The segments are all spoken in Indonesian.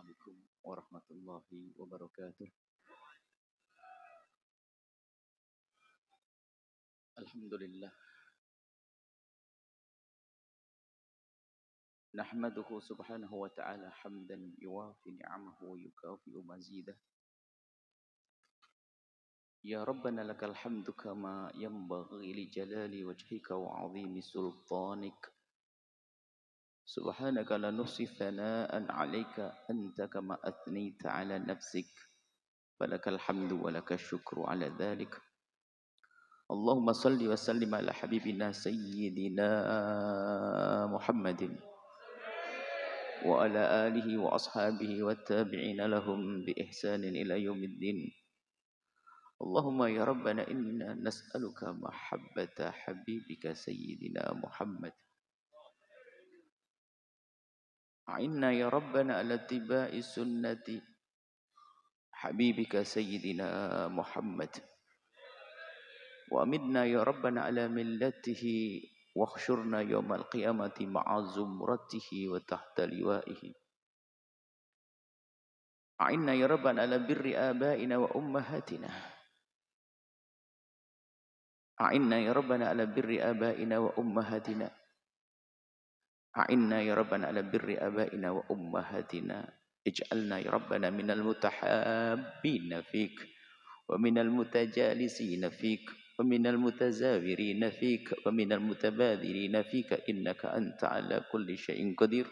Assalamualaikum warahmatullahi wabarakatuh. Alhamdulillah. Nahmaduhu subhanahu wa ta'ala hamdan yuwafi ni'amahu wa yukafi'u mazidah. Ya Rabbana lakal hamdu kama yanbaghi li jalali wajhika wa 'azimi sultanik. Subhanaka la nuhsi thana'an 'alaika anta kama athnayta 'ala nafsik. Falakal hamdu wa lakal syukru 'ala dhalik. Allahumma salli wa sallim ala habibina sayyidina Muhammadin wa ala alihi wa ashabihi wa tabi'ina lahum bi ihsanin ila yaumiddin. Allahumma ya Rabbana inna nas'aluka mahabbata habibika sayyidina Muhammad. A'inna ya Rabbana ala tiba'i sunnati habibika sayyidina Muhammad. Wa amidna ya Rabbana ala millatihi wakhshurna yawmal qiyamati ma'a zumratihi wa tahta liwa'ihi. A'inna ya Rabbana ala birri abaina wa ummahatina. A'inna ya Rabbana ala birri abaina wa ummahatina. A'inna ya Rabbana ala birri abaina wa ummahatina. Ij'alna ya Rabbana minal mutahabbina fik wa minal mutajalisina fik wa minal mutazawirina fik wa minal mutabadirina fika innaka anta ala kulli syai'in qadir.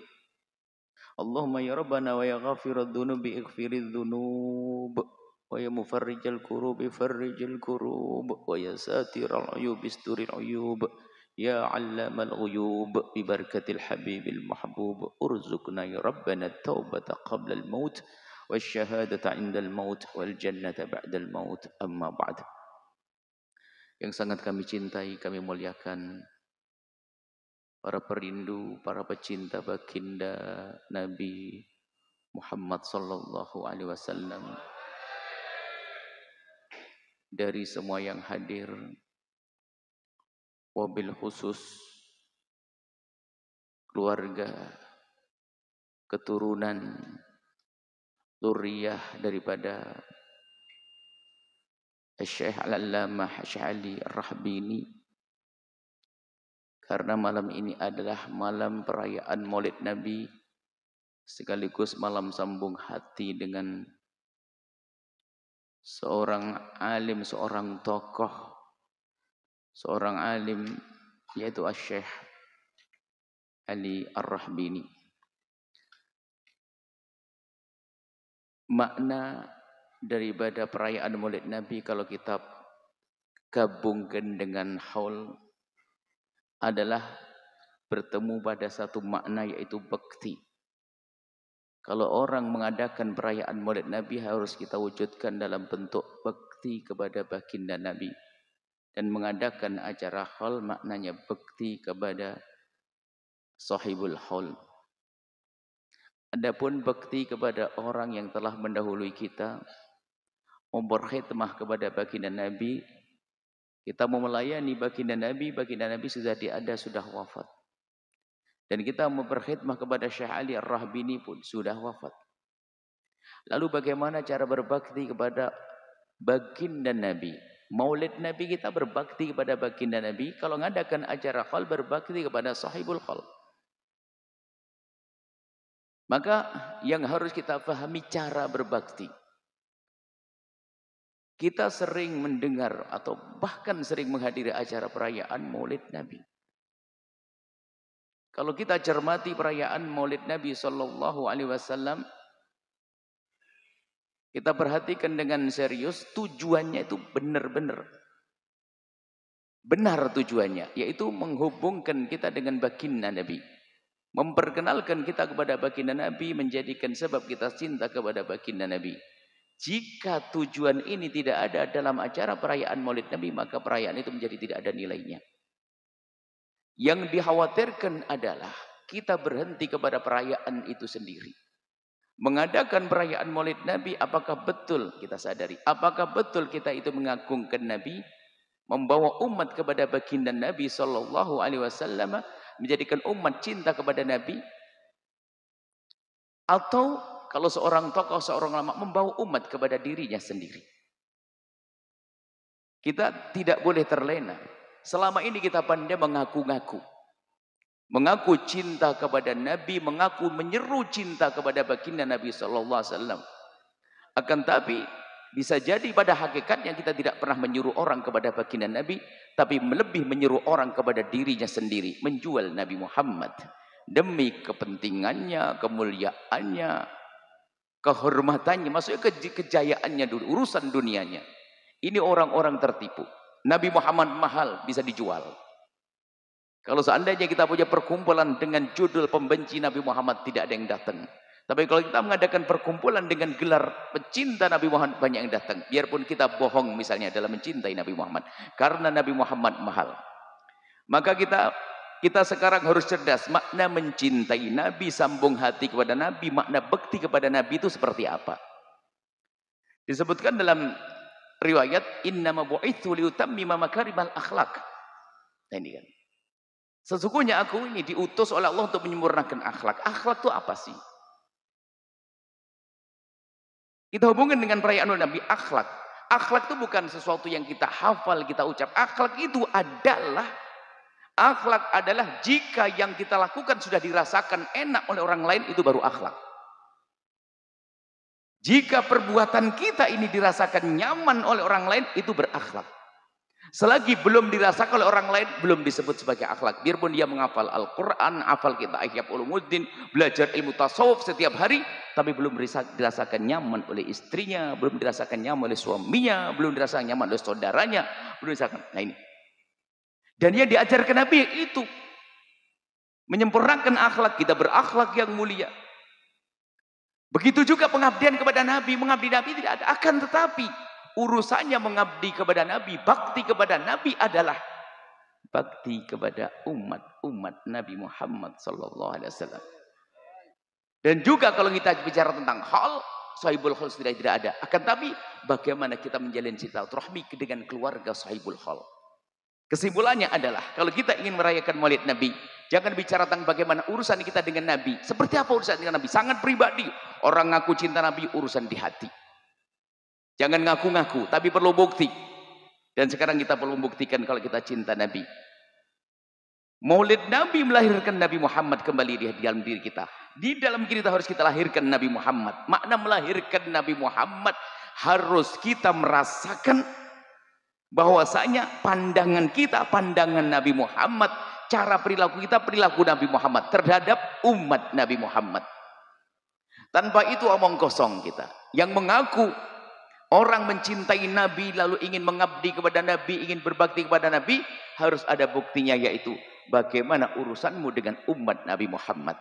Allahumma ya Rabbana wa ya ghafiradz dzunubi ighfiriz dzunub wa ya mufarrijal kurubi farrijil kurub wa ya satiral uyubi isturil uyub ya 'allamal ghuyub bi barakatil habibil mahbub urzuqna ya Rabbana taubata qabla al maut wasyahadata 'indal maut wal jannata ba'dal maut. Amma ba'd. Yang sangat kami cintai, kami muliakan para perindu, para pecinta baginda Nabi Muhammad sallallahu alaihi wasallam, dari semua yang hadir, wabil khusus keluarga, keturunan, zuriyah daripada Syekh Al-Allamah Syekh Ali Ar-Rahbini, karena malam ini adalah malam perayaan Maulid Nabi sekaligus malam sambung hati dengan seorang alim, seorang tokoh, seorang alim, yaitu Syekh Ali Ar-Rahbini. Makna daripada perayaan Maulid Nabi kalau kita gabungkan dengan haul adalah bertemu pada satu makna, yaitu bakti. Kalau orang mengadakan perayaan Maulid Nabi harus kita wujudkan dalam bentuk bakti kepada baginda Nabi. Dan mengadakan acara haul maknanya bakti kepada sahibul haul. Adapun bakti kepada orang yang telah mendahului kita, berkhidmah kepada baginda Nabi, kita mau melayani baginda Nabi sudah tiada, sudah wafat. Dan kita mau berkhidmah kepada Syekh Ali Ar-Rahbini pun sudah wafat. Lalu bagaimana cara berbakti kepada baginda Nabi? Maulid Nabi kita berbakti kepada baginda Nabi. Kalau mengadakan acara khal berbakti kepada sahibul khal. Maka yang harus kita pahami cara berbakti. Kita sering mendengar atau bahkan sering menghadiri acara perayaan Maulid Nabi. Kalau kita cermati perayaan Maulid Nabi sallallahu alaihi wasallam, kita perhatikan dengan serius, tujuannya itu benar-benar benar tujuannya, yaitu menghubungkan kita dengan baginda Nabi. Memperkenalkan kita kepada baginda Nabi, menjadikan sebab kita cinta kepada baginda Nabi. Jika tujuan ini tidak ada dalam acara perayaan Maulid Nabi, maka perayaan itu menjadi tidak ada nilainya. Yang dikhawatirkan adalah kita berhenti kepada perayaan itu sendiri. Mengadakan perayaan Maulid Nabi, apakah betul kita sadari? Apakah betul kita itu mengagungkan Nabi, membawa umat kepada baginda Nabi sallallahu alaihi wasallam, menjadikan umat cinta kepada Nabi? Atau kalau seorang tokoh, seorang ulama membawa umat kepada dirinya sendiri. Kita tidak boleh terlena. Selama ini kita pandai mengaku-ngaku. Mengaku cinta kepada Nabi, mengaku menyeru cinta kepada baginda Nabi SAW. Akan tapi bisa jadi pada hakikatnya kita tidak pernah menyuruh orang kepada baginda Nabi, tapi lebih menyuruh orang kepada dirinya sendiri, menjual Nabi Muhammad demi kepentingannya, kemuliaannya, kehormatannya, maksudnya kejayaannya dulu, urusan dunianya. Ini orang-orang tertipu. Nabi Muhammad mahal, bisa dijual. Kalau seandainya kita punya perkumpulan dengan judul pembenci Nabi Muhammad, tidak ada yang datang. Tapi kalau kita mengadakan perkumpulan dengan gelar pecinta Nabi Muhammad, banyak yang datang. Biarpun kita bohong misalnya dalam mencintai Nabi Muhammad. Karena Nabi Muhammad mahal. Maka kita sekarang harus cerdas. Makna mencintai Nabi, sambung hati kepada Nabi, makna bekti kepada Nabi itu seperti apa? Disebutkan dalam riwayat, innama bu'itsu liutammima makarimal akhlak. Nah ini kan. Sesungguhnya aku ini diutus oleh Allah untuk menyempurnakan akhlak. Akhlak itu apa sih? Kita hubungkan dengan perayaan Nabi, akhlak. Akhlak itu bukan sesuatu yang kita hafal, kita ucap. Akhlak adalah jika yang kita lakukan sudah dirasakan enak oleh orang lain, itu baru akhlak. Jika perbuatan kita ini dirasakan nyaman oleh orang lain, itu berakhlak. Selagi belum dirasakan oleh orang lain, belum disebut sebagai akhlak. Biarpun dia menghafal Al-Quran, hafal kita Ihya Ulumuddin, belajar ilmu tasawuf setiap hari, tapi belum dirasakan nyaman oleh istrinya, belum dirasakan nyaman oleh suaminya, belum dirasakan nyaman oleh saudaranya, belum dirasakan. Nah ini. Dan yang diajarkan Nabi itu menyempurnakan akhlak, kita berakhlak yang mulia. Begitu juga pengabdian kepada Nabi, mengabdi Nabi tidak ada. Akan tetapi urusannya mengabdi kepada Nabi, bakti kepada Nabi adalah bakti kepada umat Nabi Muhammad sallallahu alaihi wasallam. Dan juga kalau kita bicara tentang hal, sahibul hal tidak ada. Akan tapi bagaimana kita menjalin silaturahmi dengan keluarga sahibul hal. Kesimpulannya adalah kalau kita ingin merayakan Maulid Nabi, jangan bicara tentang bagaimana urusan kita dengan Nabi. Seperti apa urusan dengan Nabi? Sangat pribadi. Orang ngaku cinta Nabi, urusan di hati. Jangan ngaku-ngaku, tapi perlu bukti. Dan sekarang kita perlu membuktikan kalau kita cinta Nabi. Maulid Nabi melahirkan Nabi Muhammad kembali di dalam diri kita. Di dalam diri kita harus kita lahirkan Nabi Muhammad. Makna melahirkan Nabi Muhammad harus kita merasakan bahwasanya pandangan kita, pandangan Nabi Muhammad, cara perilaku kita, perilaku Nabi Muhammad terhadap umat Nabi Muhammad. Tanpa itu omong kosong kita. Yang mengaku orang mencintai Nabi lalu ingin mengabdi kepada Nabi, ingin berbakti kepada Nabi, harus ada buktinya, yaitu bagaimana urusanmu dengan umat Nabi Muhammad.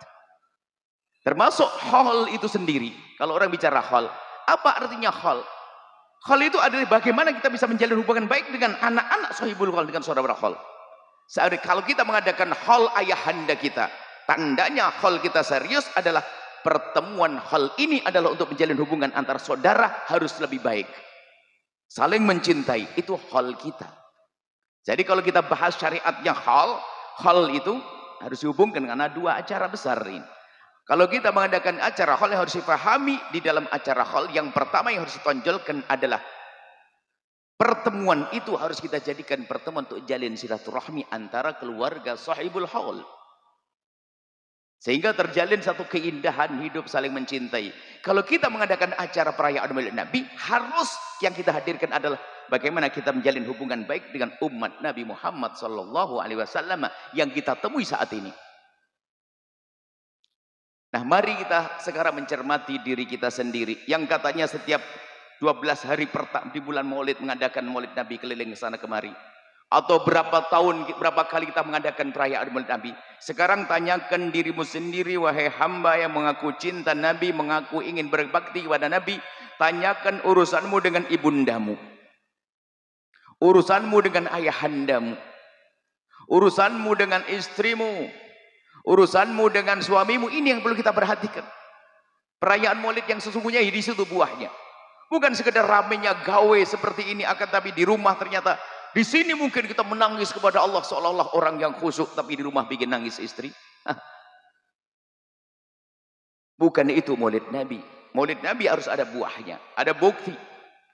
Termasuk hal itu sendiri. Kalau orang bicara hal, apa artinya hal? Hal itu adalah bagaimana kita bisa menjalin hubungan baik dengan anak-anak sahibul hal, dengan saudara hal. Kalau kita mengadakan hal ayahanda kita, tandanya hal kita serius adalah pertemuan hal ini adalah untuk menjalin hubungan antar saudara harus lebih baik. Saling mencintai, itu hal kita. Jadi kalau kita bahas syariatnya hal itu harus dihubungkan karena dua acara besar ini. Kalau kita mengadakan acara hal yang harus dipahami di dalam acara hal, yang pertama yang harus ditonjolkan adalah pertemuan itu harus kita jadikan pertemuan untuk jalin silaturahmi antara keluarga sahibul haul. Sehingga terjalin satu keindahan hidup saling mencintai. Kalau kita mengadakan acara perayaan Maulid Nabi, harus yang kita hadirkan adalah bagaimana kita menjalin hubungan baik dengan umat Nabi Muhammad sallallahu alaihi wasallam yang kita temui saat ini. Nah, mari kita sekarang mencermati diri kita sendiri yang katanya setiap 12 hari di bulan Maulid mengadakan Maulid Nabi keliling ke sana kemari. Atau berapa kali kita mengadakan perayaan Maulid Nabi. Sekarang tanyakan dirimu sendiri, wahai hamba yang mengaku cinta Nabi, mengaku ingin berbakti kepada Nabi. Tanyakan urusanmu dengan ibundamu, urusanmu dengan ayahandamu, urusanmu dengan istrimu, urusanmu dengan suamimu. Ini yang perlu kita perhatikan. Perayaan Maulid yang sesungguhnya di situ buahnya. Bukan sekedar ramenya gawe seperti ini, akan tapi di rumah ternyata di sini mungkin kita menangis kepada Allah seolah-olah orang yang khusyuk, tapi di rumah bikin nangis istri. Bukan itu Maulid Nabi. Maulid Nabi harus ada buahnya, ada bukti.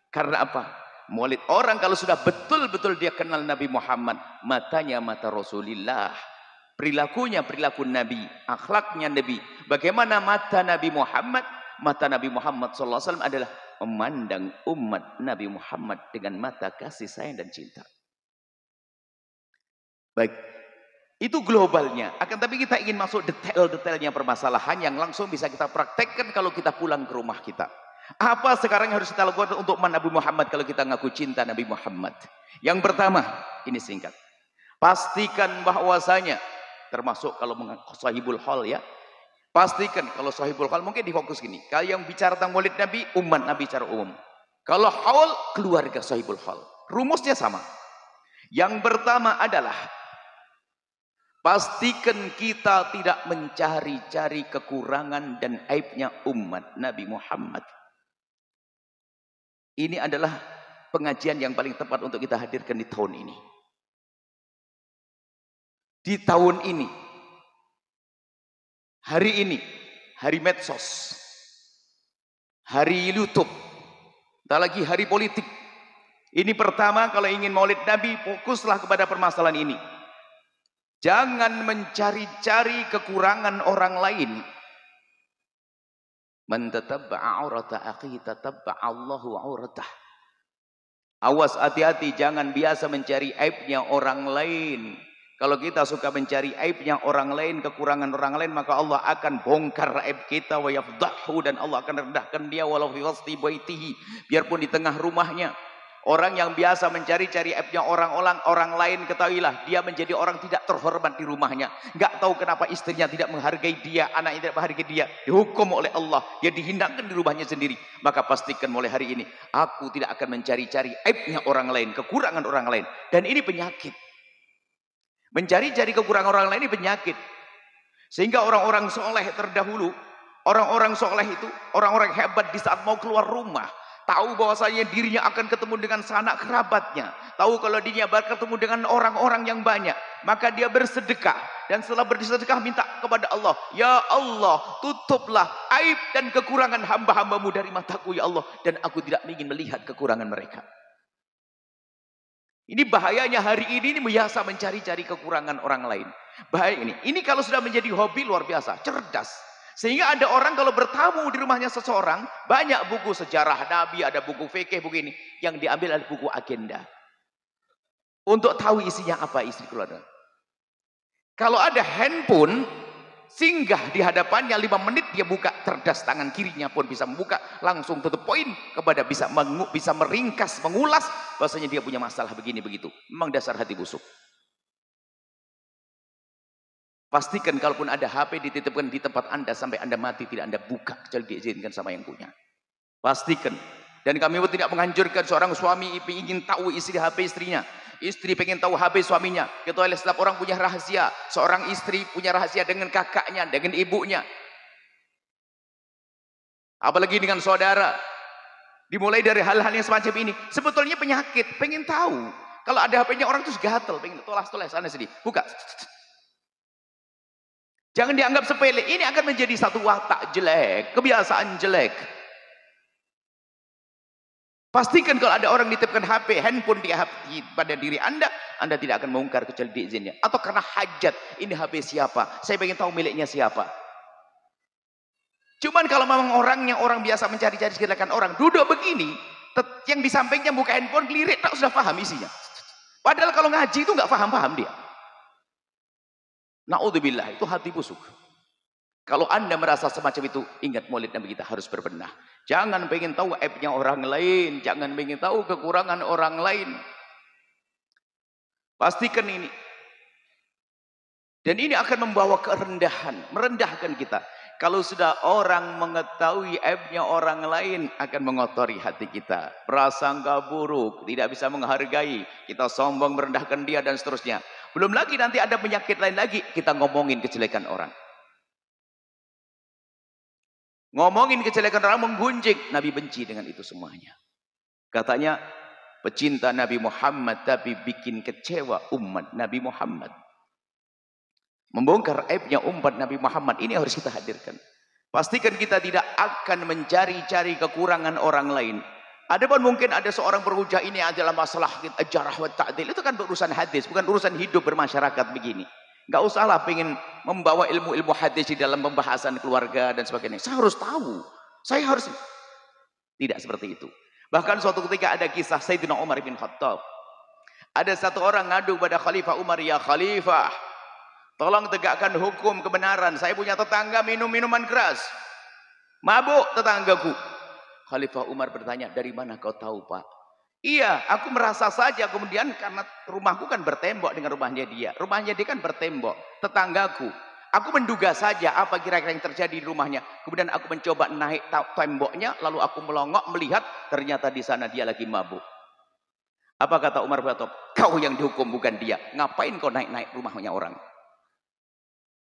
Karena apa? Maulid orang kalau sudah betul-betul dia kenal Nabi Muhammad, matanya mata Rasulullah, perilakunya perilaku Nabi, akhlaknya Nabi. Bagaimana mata Nabi Muhammad? Mata Nabi Muhammad SAW adalah memandang umat Nabi Muhammad dengan mata kasih sayang dan cinta. Baik, itu globalnya. Akan tapi kita ingin masuk detail-detailnya permasalahan yang langsung bisa kita praktekkan kalau kita pulang ke rumah kita. Apa sekarang yang harus kita lakukan untuk Nabi Muhammad kalau kita ngaku cinta Nabi Muhammad? Yang pertama, ini singkat. Pastikan bahwasanya, termasuk kalau sahibul hal ya, pastikan kalau sahibul hal mungkin difokus gini. Kalau yang bicara tentang maulid Nabi, umat Nabi secara umum. Kalau haul, keluarga sahibul hal. Rumusnya sama. Yang pertama adalah pastikan kita tidak mencari-cari kekurangan dan aibnya umat Nabi Muhammad. Ini adalah pengajian yang paling tepat untuk kita hadirkan di tahun ini. Di tahun ini, hari ini, hari medsos, hari YouTube, tak lagi hari politik. Ini pertama, kalau ingin maulid Nabi, fokuslah kepada permasalahan ini. Jangan mencari-cari kekurangan orang lain. Man tatabba'a aurata akhihi tatabba'a Allahu auratah. Awas, hati-hati, jangan biasa mencari aibnya orang lain. Kalau kita suka mencari aibnya orang lain, kekurangan orang lain, maka Allah akan bongkar aib kita wa yafdahu, dan Allah akan rendahkan dia walau fi wasti baitihi, biarpun di tengah rumahnya. Orang yang biasa mencari-cari aibnya orang lain, ketahuilah dia menjadi orang tidak terhormat di rumahnya. Enggak tahu kenapa istrinya tidak menghargai dia, anaknya tidak menghargai dia, dihukum oleh Allah, dia dihinakan di rumahnya sendiri. Maka pastikan mulai hari ini aku tidak akan mencari-cari aibnya orang lain, kekurangan orang lain. Dan ini penyakit. Mencari-cari kekurangan orang lain ini penyakit. Sehingga orang-orang soleh terdahulu, orang-orang soleh itu orang-orang hebat, di saat mau keluar rumah tahu bahwasanya dirinya akan ketemu dengan sanak kerabatnya, tahu kalau dirinya bakal ketemu dengan orang-orang yang banyak, maka dia bersedekah, dan setelah bersedekah minta kepada Allah, ya Allah, tutuplah aib dan kekurangan hamba-hambamu dari mataku ya Allah, dan aku tidak ingin melihat kekurangan mereka. Ini bahayanya hari ini biasa mencari-cari kekurangan orang lain. Bahaya ini. Ini kalau sudah menjadi hobi luar biasa, cerdas. Sehingga ada orang kalau bertamu di rumahnya seseorang, banyak buku sejarah Nabi, ada buku fikih, buku ini. Yang diambil adalah buku agenda. Untuk tahu isinya apa isi keluarga. Kalau ada handphone, singgah di hadapannya 5 menit, dia buka, cerdas, tangan kirinya pun bisa membuka, langsung tutup poin, kepada bisa meringkas, mengulas, bahwasanya dia punya masalah begini begitu. Memang dasar hati busuk. Pastikan kalaupun ada HP dititipkan di tempat Anda sampai Anda mati tidak Anda buka, kecuali diizinkan sama yang punya. Pastikan. Dan kami pun tidak menganjurkan seorang suami ingin tahu isi HP istrinya. Istri pengen tahu HP suaminya. Kecuali setiap orang punya rahasia. Seorang istri punya rahasia dengan kakaknya, dengan ibunya. Apalagi dengan saudara. Dimulai dari hal-hal yang semacam ini. Sebetulnya penyakit. Pengen tahu. Kalau ada HP-nya orang terus gatel. Pengen tolas-tolas sana sini. Buka. Jangan dianggap sepele. Ini akan menjadi satu watak jelek, kebiasaan jelek. Pastikan kalau ada orang nitipkan HP, handphone pada diri Anda tidak akan mengungkar kecuali diizinnya. Atau karena hajat, ini HP siapa? Saya ingin tahu miliknya siapa. Cuman kalau memang orangnya orang biasa mencari-cari kejelekan orang, duduk begini, yang di sampingnya buka handphone, kelirik, tak sudah paham isinya. Padahal kalau ngaji itu nggak paham-paham dia. Na'udzubillah, itu hati busuk. Kalau Anda merasa semacam itu, ingat maulid Nabi kita harus berbenah. Jangan pengen tahu aibnya orang lain, jangan pengen tahu kekurangan orang lain. Pastikan ini. Dan ini akan membawa kerendahan, merendahkan kita. Kalau sudah orang mengetahui aibnya orang lain, akan mengotori hati kita. Prasangka buruk, tidak bisa menghargai, kita sombong merendahkan dia dan seterusnya. Belum lagi nanti ada penyakit lain lagi, kita ngomongin kejelekan orang. Ngomongin kejelekan orang menggunjing. Nabi benci dengan itu semuanya. Katanya, pecinta Nabi Muhammad tapi bikin kecewa umat Nabi Muhammad. Membongkar aibnya umat Nabi Muhammad, ini harus kita hadirkan. Pastikan kita tidak akan mencari-cari kekurangan orang lain. Adapun mungkin ada seorang berhujah ini adalah masalah jarah wa ta'dil. Itu kan urusan hadis, bukan urusan hidup bermasyarakat begini. Enggak usahlah pengen membawa ilmu-ilmu hadis di dalam pembahasan keluarga dan sebagainya. Saya harus tahu. Saya harus tidak seperti itu. Bahkan suatu ketika ada kisah Sayyidina Umar bin Khattab. Ada satu orang ngadu pada Khalifah Umar, "Ya Khalifah, tolong tegakkan hukum kebenaran. Saya punya tetangga minum minuman keras. Mabuk tetanggaku." Khalifah Umar bertanya, "Dari mana kau tahu, Pak?" "Iya, aku merasa saja." Kemudian karena rumahku kan bertembok dengan rumahnya dia. Rumahnya dia kan bertembok, tetanggaku. Aku menduga saja apa kira-kira yang terjadi di rumahnya. Kemudian aku mencoba naik temboknya, lalu aku melongok melihat ternyata di sana dia lagi mabuk. Apa kata Umar bin Khattab? "Kau yang dihukum bukan dia. Ngapain kau naik-naik rumahnya orang?"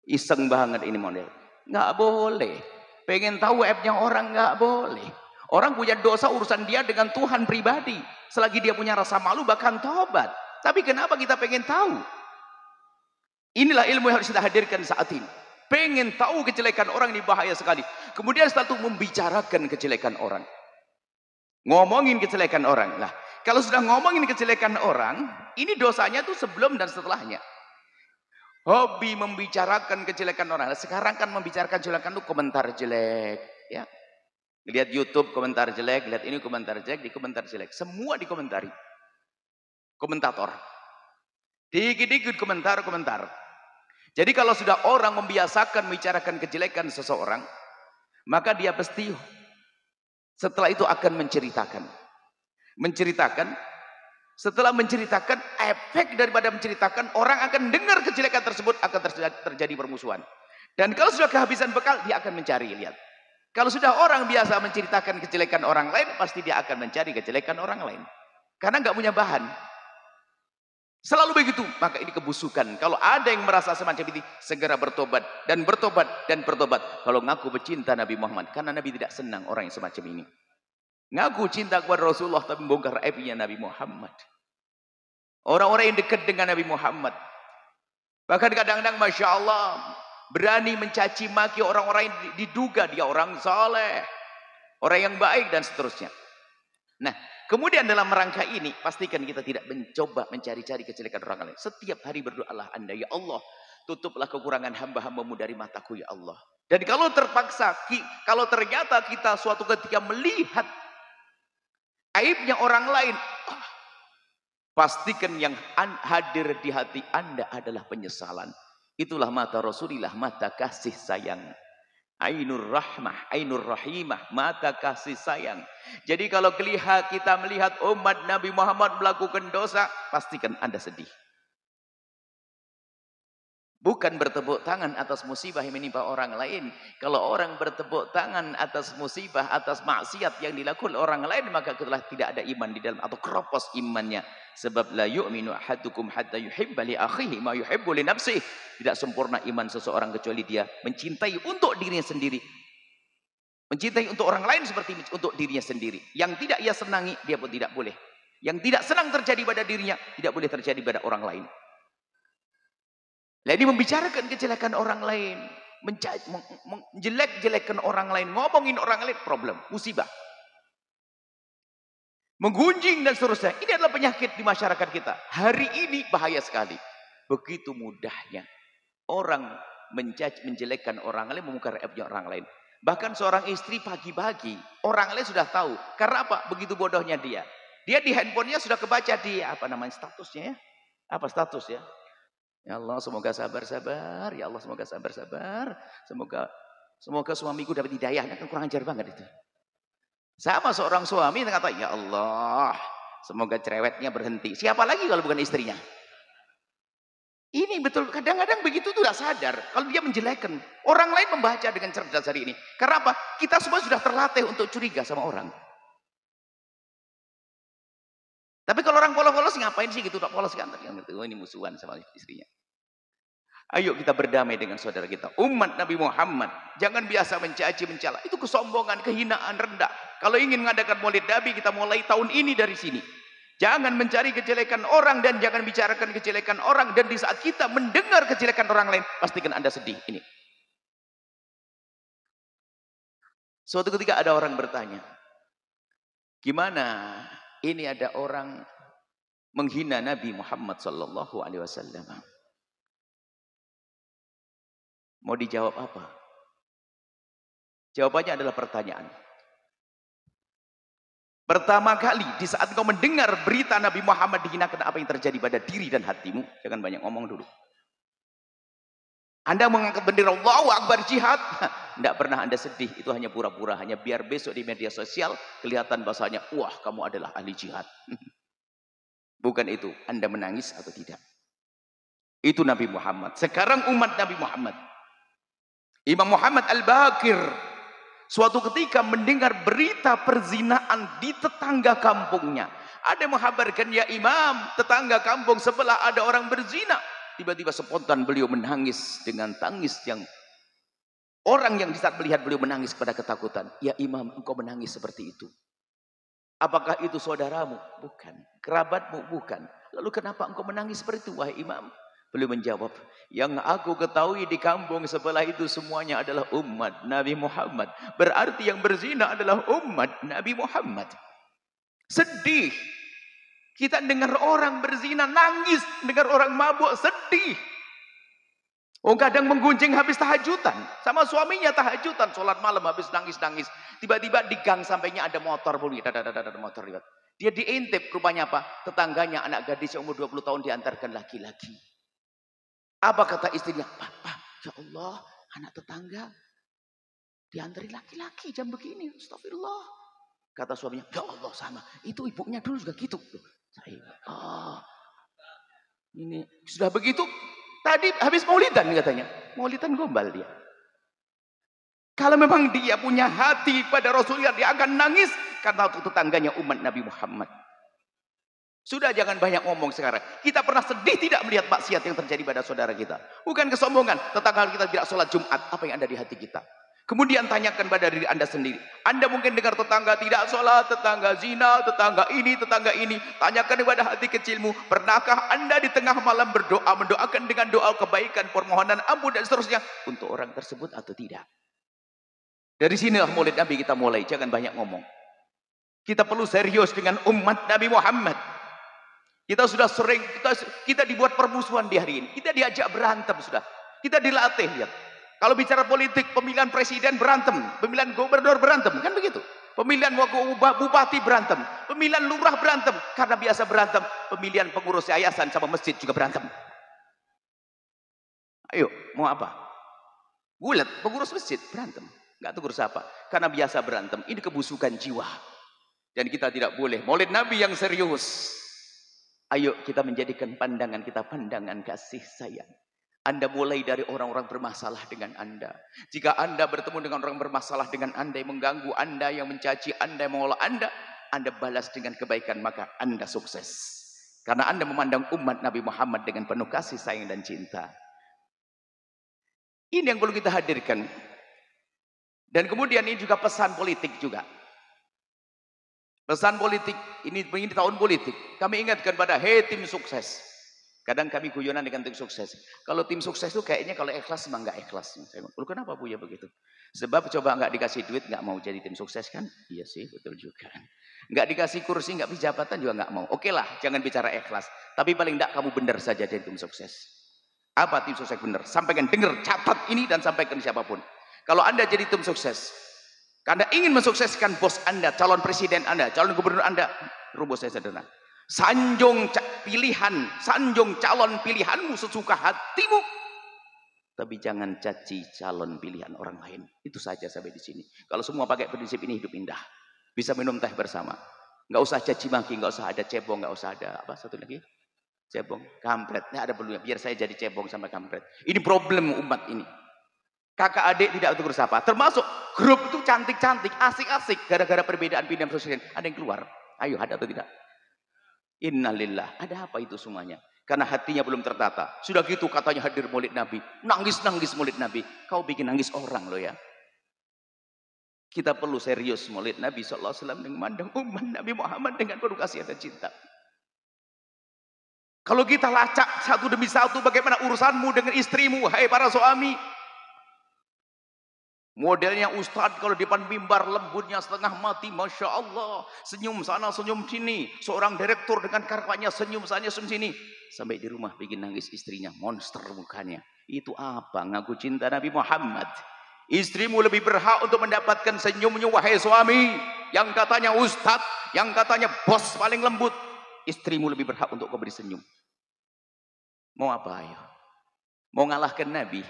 Iseng banget ini model. Nggak boleh. Pengen tahu aibnya orang nggak boleh. Orang punya dosa urusan dia dengan Tuhan pribadi. Selagi dia punya rasa malu bahkan tobat. Tapi kenapa kita pengen tahu? Inilah ilmu yang harus kita hadirkan saat ini. Pengen tahu kejelekan orang ini bahaya sekali. Kemudian setelah itu membicarakan kejelekan orang. Ngomongin kejelekan orang. Nah, kalau sudah ngomongin kejelekan orang, ini dosanya tuh sebelum dan setelahnya. Hobi membicarakan kejelekan orang. Sekarang kan membicarakan kejelekan itu komentar jelek, ya. Lihat YouTube komentar jelek, lihat ini komentar jelek, di komentar jelek. Semua dikomentari. Komentator. Dikit-dikit komentar. Jadi kalau sudah orang membiasakan membicarakan kejelekan seseorang, maka dia pasti setelah itu akan menceritakan. Setelah menceritakan, efek daripada menceritakan, orang akan dengar kejelekan tersebut, akan terjadi permusuhan. Dan kalau sudah kehabisan bekal, dia akan mencari, lihat. Kalau sudah orang biasa menceritakan kejelekan orang lain, pasti dia akan mencari kejelekan orang lain. Karena nggak punya bahan. Selalu begitu, maka ini kebusukan. Kalau ada yang merasa semacam ini, segera bertobat. Dan bertobat. Kalau ngaku bercinta Nabi Muhammad. Karena Nabi tidak senang orang yang semacam ini. Ngaku cinta kepada Rasulullah, tapi membongkar aibnya Nabi Muhammad. Orang-orang yang dekat dengan Nabi Muhammad. Bahkan kadang-kadang Masya Allah, berani mencaci maki orang-orang yang diduga dia orang saleh, orang yang baik dan seterusnya. Nah, kemudian dalam rangka ini pastikan kita tidak mencoba mencari-cari kejelekan orang lain. Setiap hari berdoalah Anda, ya Allah, tutuplah kekurangan hamba-hambamu dari mataku, ya Allah. Dan kalau terpaksa, kalau ternyata kita suatu ketika melihat aibnya orang lain, pastikan yang hadir di hati Anda adalah penyesalan. Itulah mata Rasulullah, mata kasih sayang. Ainur rahmah, ainur rahimah, mata kasih sayang. Jadi kalau kita melihat umat Nabi Muhammad melakukan dosa, pastikan Anda sedih. Bukan bertepuk tangan atas musibah yang menimpa orang lain. Kalau orang bertepuk tangan atas musibah, atas maksiat yang dilakukan orang lain, maka telah tidak ada iman di dalam atau keropos imannya. Sebab la yu'minu ahadukum hatta yuhibba li akhihi ma yuhibbu li nafsihi. Tidak sempurna iman seseorang kecuali dia mencintai untuk dirinya sendiri. Mencintai untuk orang lain seperti untuk dirinya sendiri. Yang tidak ia senangi, dia pun tidak boleh. Yang tidak senang terjadi pada dirinya, tidak boleh terjadi pada orang lain. Lah ini membicarakan kejelekan orang lain, menjelek-jelekan orang lain, ngomongin orang lain, problem, musibah. Menggunjing dan seterusnya. Ini adalah penyakit di masyarakat kita. Hari ini bahaya sekali. Begitu mudahnya orang menjelekkan orang lain, memungkar aibnya orang lain. Bahkan seorang istri pagi-pagi, orang lain sudah tahu. Karena apa? Begitu bodohnya dia. Dia di handphonenya sudah kebaca dia, apa namanya statusnya ya? Apa status ya? Ya Allah, semoga sabar-sabar. Ya Allah, semoga sabar-sabar. Semoga suamiku dapat hidayah. Kan kurang ajar banget itu. Sama seorang suami yang kata, ya Allah, semoga cerewetnya berhenti. Siapa lagi kalau bukan istrinya? Ini betul, kadang-kadang begitu tuh tidak sadar. Kalau dia menjelekkan, orang lain membaca dengan cerdas hari ini. Karena apa? Kita semua sudah terlatih untuk curiga sama orang. Tapi kalau orang polos-polos ngapain sih gitu? Tak polos kan? Oh, ini musuhan sama istrinya. Ayo kita berdamai dengan saudara kita. Umat Nabi Muhammad. Jangan biasa mencaci, mencela. Itu kesombongan, kehinaan, rendah. Kalau ingin mengadakan maulid Nabi, kita mulai tahun ini dari sini. Jangan mencari kejelekan orang dan jangan bicarakan kejelekan orang. Dan di saat kita mendengar kejelekan orang lain, pastikan Anda sedih. Ini. Suatu ketika ada orang bertanya, gimana ini ada orang menghina Nabi Muhammad sallallahu alaihi wasallam. Mau dijawab apa? Jawabannya adalah pertanyaan. Pertama kali di saat kau mendengar berita Nabi Muhammad dihinakan, apa yang terjadi pada diri dan hatimu? Jangan banyak ngomong dulu. Anda mengangkat bendera Allahu Akbar jihad, tidak pernah Anda sedih, itu hanya pura-pura, hanya biar besok di media sosial kelihatan bahasanya, wah kamu adalah ahli jihad. Bukan itu, Anda menangis atau tidak. Itu Nabi Muhammad. Sekarang umat Nabi Muhammad. Imam Muhammad Al-Baqir suatu ketika mendengar berita perzinaan di tetangga kampungnya. Ada yang menghabarkan, ya Imam, tetangga kampung sebelah ada orang berzina. Tiba-tiba spontan beliau menangis dengan tangis yang orang yang di saat melihat beliau menangis pada ketakutan. Ya Imam, engkau menangis seperti itu. Apakah itu saudaramu? Bukan. Kerabatmu? Bukan. Lalu kenapa engkau menangis seperti itu, wahai Imam? Beliau menjawab, yang aku ketahui di kampung sebelah itu semuanya adalah umat Nabi Muhammad. Berarti yang berzina adalah umat Nabi Muhammad. Sedih. Kita dengar orang berzina nangis, dengar orang mabuk sedih. Oh, kadang menggunjing habis tahajudan, sama suaminya tahajudan, sholat malam habis nangis-nangis. Tiba-tiba di gang sampainya ada motor bunyi, ada motor lihat. Dia diintip, rupanya apa? Tetangganya anak gadis yang umur 20 tahun diantarkan laki-laki. Apa kata istrinya? Pak, ya Allah, anak tetangga diantari laki-laki jam begini, astagfirullah. Kata suaminya, ya Allah sama, itu ibunya dulu juga gitu. Ini sudah begitu. Tadi habis maulidan katanya. Maulidan gombal dia. Kalau memang dia punya hati pada Rasulullah, dia akan nangis karena tetangganya umat Nabi Muhammad. Sudah jangan banyak ngomong sekarang. Kita pernah sedih tidak melihat maksiat yang terjadi pada saudara kita. Bukan kesombongan. Tetangga kita tidak sholat Jumat. Apa yang ada di hati kita? Kemudian tanyakan pada diri Anda sendiri. Anda mungkin dengar tetangga tidak sholat, tetangga zina, tetangga ini, tetangga ini. Tanyakan kepada hati kecilmu. Pernahkah Anda di tengah malam berdoa, mendoakan dengan doa kebaikan, permohonan ampun dan seterusnya untuk orang tersebut atau tidak? Dari sinilah maulid Nabi kita mulai. Jangan banyak ngomong. Kita perlu serius dengan umat Nabi Muhammad. Kita sudah sering, kita dibuat permusuhan di hari ini. Kita diajak berantem sudah. Kita dilatih, lihat. Kalau bicara politik, pemilihan presiden berantem, pemilihan gubernur berantem, kan begitu. Pemilihan bupati berantem, pemilihan lurah berantem, karena biasa berantem. Pemilihan pengurus yayasan sama masjid juga berantem. Ayo, mau apa? Gulat, pengurus masjid berantem, nggak tahu urus apa, karena biasa berantem. Ini kebusukan jiwa, dan kita tidak boleh. Maulid Nabi yang serius. Ayo kita menjadikan pandangan kita pandangan kasih sayang. Anda mulai dari orang-orang bermasalah dengan Anda. Jika Anda bertemu dengan orang bermasalah dengan Anda, yang mengganggu Anda, yang mencaci Anda, yang mengolah Anda balas dengan kebaikan, maka Anda sukses. Karena Anda memandang umat Nabi Muhammad dengan penuh kasih sayang dan cinta. Ini yang perlu kita hadirkan. Dan kemudian ini juga pesan politik juga. Pesan politik, ini tahun politik. Kami ingatkan pada, hei tim sukses. Kadang kami guyonan dengan tim sukses. Kalau tim sukses itu kayaknya kalau ikhlas memang nggak ikhlas. Saya bilang, kenapa Bu ya begitu? Sebab coba nggak dikasih duit nggak mau jadi tim sukses kan? Iya sih, betul juga. Nggak dikasih kursi, nggak bisa jabatan juga nggak mau. Oke lah, jangan bicara ikhlas. Tapi paling nggak kamu benar saja jadi tim sukses. Apa tim sukses benar? Sampaikan, dengar, catat ini dan sampaikan siapapun. Kalau Anda jadi tim sukses, karena ingin mensukseskan bos Anda, calon presiden Anda, calon gubernur Anda, rumusnya sederhana. Sanjung pilihan, sanjung calon pilihanmu sesuka hatimu. Tapi jangan caci calon pilihan orang lain. Itu saja sampai di sini. Kalau semua pakai prinsip ini, hidup indah. Bisa minum teh bersama. Nggak usah caci maki, nggak usah ada cebong, nggak usah ada apa satu lagi? Cebong, kampret. Nggak ada perlunya. Biar saya jadi cebong sama kampret. Ini problem umat ini. Kakak adik tidak tegur sapa. Termasuk grup itu cantik-cantik, asik-asik. Gara-gara perbedaan pilihan presiden. Ada yang keluar. Ayo, ada atau tidak? Innalillah. Ada apa itu semuanya? Karena hatinya belum tertata. Sudah gitu katanya hadir maulid Nabi. Nangis-nangis maulid Nabi. Kau bikin nangis orang loh ya. Kita perlu serius maulid Nabi SAW dengan memandang umat Nabi Muhammad dengan penuh kasih dan cinta. Kalau kita lacak satu demi satu bagaimana urusanmu dengan istrimu, hai para suami. Modelnya ustadz kalau di depan mimbar lembutnya setengah mati, masya Allah, senyum sana senyum sini, seorang direktur dengan karpetnya senyum sana senyum sini, sampai di rumah bikin nangis istrinya, monster mukanya. Itu apa? Ngaku cinta Nabi Muhammad. Istrimu lebih berhak untuk mendapatkan senyumnya wahai suami, yang katanya ustadz, yang katanya bos paling lembut. Istrimu lebih berhak untuk kau beri senyum. Mau apa ayo? Mau ngalahkan Nabi?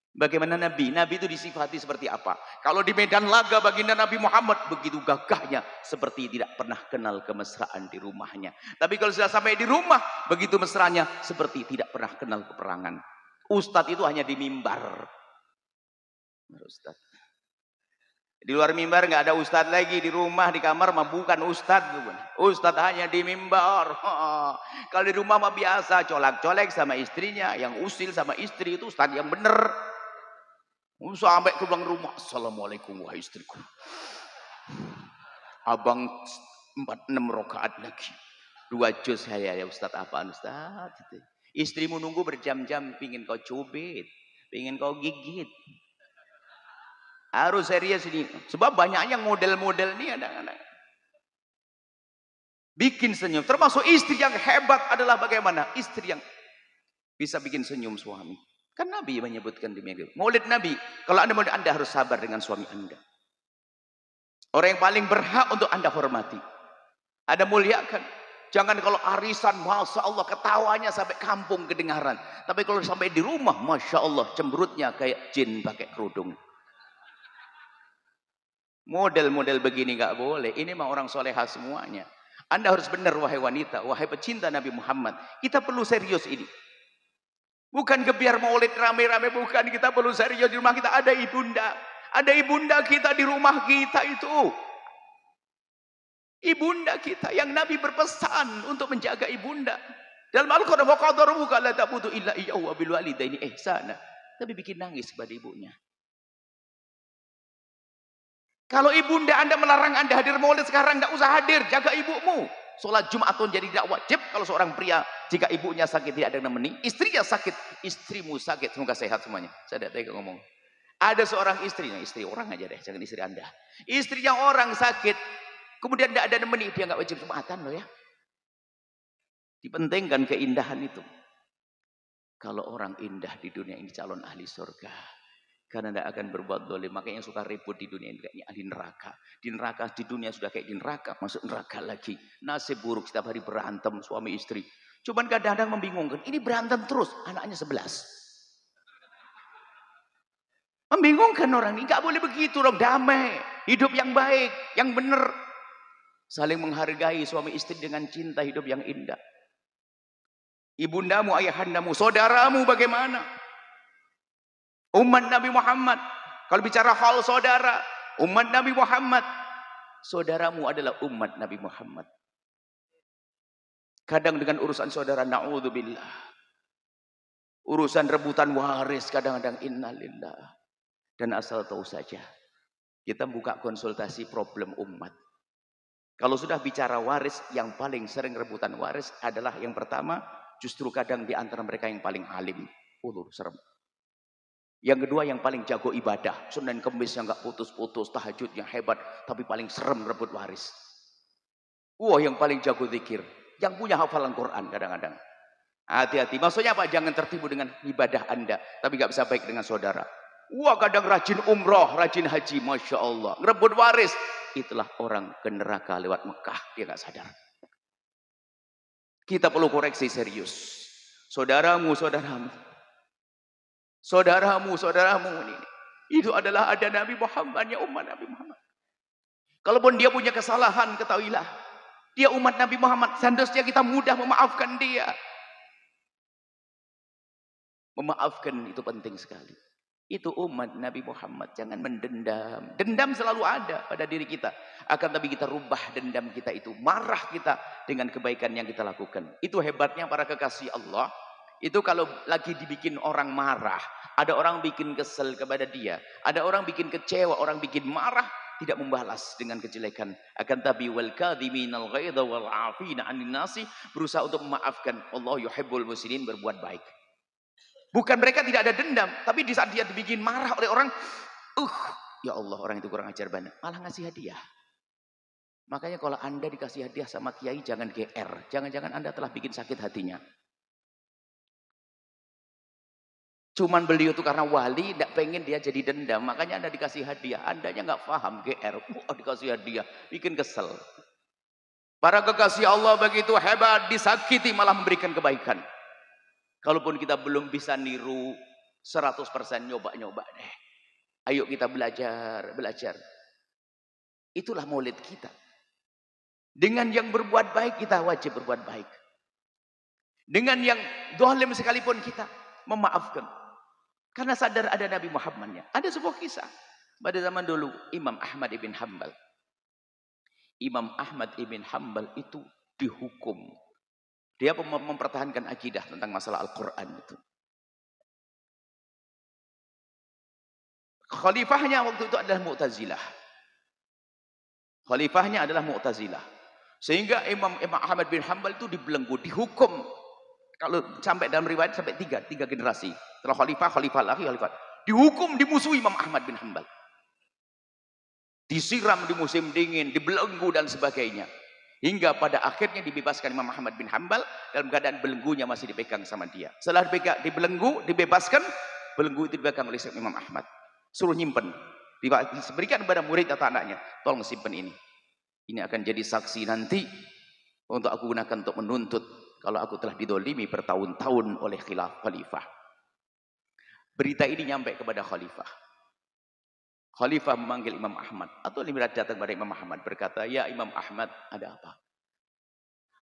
Bagaimana Nabi? Nabi itu disifati seperti apa? Kalau di medan laga baginda Nabi Muhammad begitu gagahnya, seperti tidak pernah kenal kemesraan di rumahnya. Tapi kalau sudah sampai di rumah, begitu mesranya, seperti tidak pernah kenal peperangan. Ustadz itu hanya di mimbar. Ustadz. Di luar mimbar nggak ada ustadz lagi, di rumah, di kamar mah bukan ustadz. Ustadz hanya di mimbar. Kalau di rumah mah biasa, colak-colek sama istrinya, yang usil sama istri itu ustadz yang bener. Sampai ke belakang rumah, assalamualaikum wahai istriku. Abang 4-6 rakaat lagi. 2 juz saya ya Ustaz. Apaan Ustaz? Istrimu nunggu berjam-jam, pingin kau cubit, pingin kau gigit. Harus serius ini. Sebab banyak yang model-model ini ada. Bikin senyum. Termasuk istri yang hebat adalah bagaimana? Istri yang bisa bikin senyum suami. Kan Nabi menyebutkan demikian. Maulid Nabi, kalau Anda maulid, Anda harus sabar dengan suami Anda. Orang yang paling berhak untuk Anda hormati. Anda muliakan. Jangan kalau arisan, Masya Allah, ketawanya sampai kampung kedengaran. Tapi kalau sampai di rumah, Masya Allah, cemberutnya kayak jin pakai kerudung. Model-model begini gak boleh. Ini mah orang soleha semuanya. Anda harus benar, wahai wanita, wahai pecinta Nabi Muhammad. Kita perlu serius ini. Bukan gebiar maulid rame-rame, bukan. Kita perlu serius. Di rumah kita ada ibunda. Ada ibunda kita di rumah kita itu. Ibunda kita yang Nabi berpesan untuk menjaga ibunda. Dalam Al-Quran, wa qadara rabbuka alla ta'budu illa iyyahu wa bil walidaini ihsana. Tapi bikin nangis pada ibunya. Kalau ibunda Anda melarang Anda hadir maulid sekarang, tidak usah hadir, jaga ibumu. Sholat Jumatun jadi tidak wajib kalau seorang pria, jika ibunya sakit tidak ada yang nemeni, istrinya sakit, istrimu sakit, semoga sehat semuanya. Saya tidak tega ngomong. Ada seorang istrinya, istri orang aja deh, jangan istri Anda. Istrinya orang sakit, kemudian tidak ada nemeni, dia nggak wajib Jumatan loh ya. Dipentingkan keindahan itu. Kalau orang indah di dunia ini calon ahli surga. Karena tidak akan berbuat dolim. Makanya suka ribut di dunia ini kayaknya ahli neraka. Di neraka, di dunia sudah kayak di neraka, masuk neraka lagi. Nasib buruk, setiap hari berantem suami istri. Cuman kadang-kadang membingungkan. Ini berantem terus, anaknya 11. Membingungkan orang ini. Gak boleh begitu dong, damai. Hidup yang baik, yang benar. Saling menghargai suami istri dengan cinta, hidup yang indah. Ibundamu, ayahandamu, saudaramu bagaimana? Umat Nabi Muhammad. Kalau bicara hal saudara, umat Nabi Muhammad. Saudaramu adalah umat Nabi Muhammad. Kadang dengan urusan saudara, na'udzubillah. Urusan rebutan waris, kadang-kadang innalillah. Dan asal tahu saja, kita buka konsultasi problem umat. Kalau sudah bicara waris, yang paling sering rebutan waris adalah yang pertama, justru kadang di antara mereka yang paling alim. Serem. Yang kedua yang paling jago ibadah. Senin Kemis yang gak putus-putus, tahajud yang hebat, tapi paling serem rebut waris. Yang paling jago zikir. Yang punya hafalan Quran kadang-kadang. Hati-hati. Maksudnya apa? Jangan tertipu dengan ibadah Anda, tapi gak bisa baik dengan saudara. Kadang rajin umroh, rajin haji, Masya Allah. Ngerebut waris. Itulah orang ke neraka lewat Mekah. Dia gak sadar. Kita perlu koreksi serius. Saudaramu ini. Itu adalah ada Nabi Muhammad, ya umat Nabi Muhammad. Kalaupun dia punya kesalahan, ketahuilah. Dia umat Nabi Muhammad. Seharusnya kita mudah memaafkan dia. Memaafkan itu penting sekali. Itu umat Nabi Muhammad. Jangan mendendam. Dendam selalu ada pada diri kita. Akan tapi kita rubah dendam kita itu. Marah kita dengan kebaikan yang kita lakukan. Itu hebatnya para kekasih Allah. Itu kalau lagi dibikin orang marah. Ada orang bikin kesel kepada dia. Ada orang bikin kecewa. Orang bikin marah. Tidak membalas dengan kejelekan. Akan tapi wal kadhiminal ghaidha wal 'afina 'anil nasi. Berusaha untuk memaafkan. Allah yuhibbul muslimin, berbuat baik. Bukan mereka tidak ada dendam. Tapi di saat dia dibikin marah oleh orang. Uh, ya Allah, orang itu kurang ajar banget. Malah ngasih hadiah. Makanya kalau Anda dikasih hadiah sama kiai jangan GR. Jangan-jangan Anda telah bikin sakit hatinya. Cuman beliau itu karena wali, tidak pengen dia jadi dendam. Makanya Anda dikasih hadiah. Andanya nggak paham GR. Wah, dikasih hadiah. Bikin kesel. Para kekasih Allah begitu hebat. Disakiti malah memberikan kebaikan. Kalaupun kita belum bisa niru 100% nyoba-nyoba deh. Ayo kita belajar. Itulah maulid kita. Dengan yang berbuat baik kita wajib berbuat baik. Dengan yang dolim sekalipun kita memaafkan. Karena sadar ada Nabi Muhammadnya. Ada sebuah kisah. Pada zaman dulu Imam Ahmad ibn Hanbal. Imam Ahmad ibn Hanbal itu dihukum. Dia mempertahankan akidah tentang masalah Al-Quran itu. Khalifahnya waktu itu adalah Mu'tazilah. Khalifahnya adalah Mu'tazilah. Sehingga Imam Ahmad bin Hanbal itu dibelenggu, dihukum. Kalau sampai dalam riwayat sampai tiga generasi. Setelah khalifah lagi, khalifah. Dihukum, dimusuhi Imam Ahmad bin Hanbal. Disiram di musim dingin, dibelenggu dan sebagainya. Hingga pada akhirnya dibebaskan Imam Ahmad bin Hanbal dalam keadaan belenggunya masih dipegang sama dia. Setelah dibelenggu, dibebaskan, belenggu itu dipegang oleh Imam Ahmad. Suruh nyimpen. Diberikan kepada murid atau anaknya. Tolong simpen ini. Ini akan jadi saksi nanti untuk aku gunakan untuk menuntut kalau aku telah didolimi bertahun-tahun oleh khalifah. Berita ini nyampe kepada khalifah. Khalifah memanggil Imam Ahmad. Atau Imam datang kepada Imam Ahmad berkata, ya Imam Ahmad, ada apa?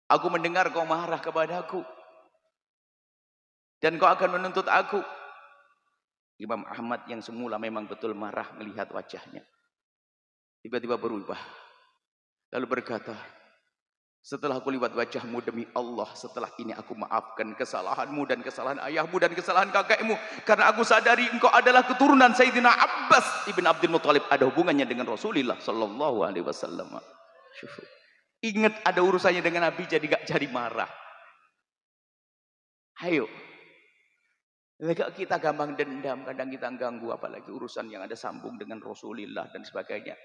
Aku mendengar kau marah kepadaku. Dan kau akan menuntut aku. Imam Ahmad yang semula memang betul marah melihat wajahnya. Tiba-tiba berubah. Lalu berkata, setelah aku lihat wajahmu demi Allah, setelah ini aku maafkan kesalahanmu dan kesalahan ayahmu dan kesalahan kakekmu. Karena aku sadari engkau adalah keturunan Sayyidina Abbas ibn Abdul Muttalib. Ada hubungannya dengan Rasulullah sallallahu alaihi wasallam. Ingat ada urusannya dengan Nabi, jadi gak jadi marah. Ayo. Kita gampang dendam, kadang kita ganggu, apalagi urusan yang ada sambung dengan Rasulullah dan sebagainya.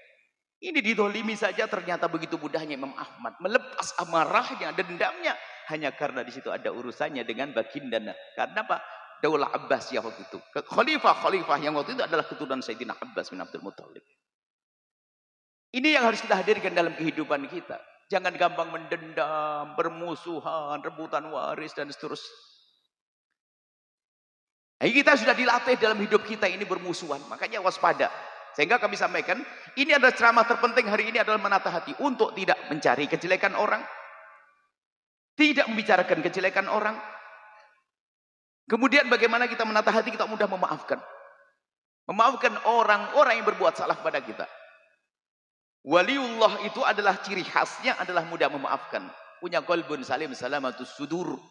Ini didolimi saja ternyata begitu mudahnya Imam Ahmad melepas amarahnya, dendamnya, hanya karena di situ ada urusannya dengan baginda. Karena apa? Daulah Abbasiyah waktu itu. Khalifah yang waktu itu adalah keturunan Sayyidina Abbas bin Abdul Muttalib. Ini yang harus kita hadirkan dalam kehidupan kita. Jangan gampang mendendam, bermusuhan, rebutan waris dan seterusnya. Kita sudah dilatih dalam hidup kita ini bermusuhan, makanya waspada. Sehingga kami sampaikan, ini adalah ceramah terpenting hari ini adalah menata hati untuk tidak mencari kejelekan orang, tidak membicarakan kejelekan orang. Kemudian bagaimana kita menata hati, kita mudah memaafkan. Memaafkan orang-orang yang berbuat salah pada kita. Waliullah itu adalah ciri khasnya adalah mudah memaafkan. Punya qalbun salim salamatus sudur.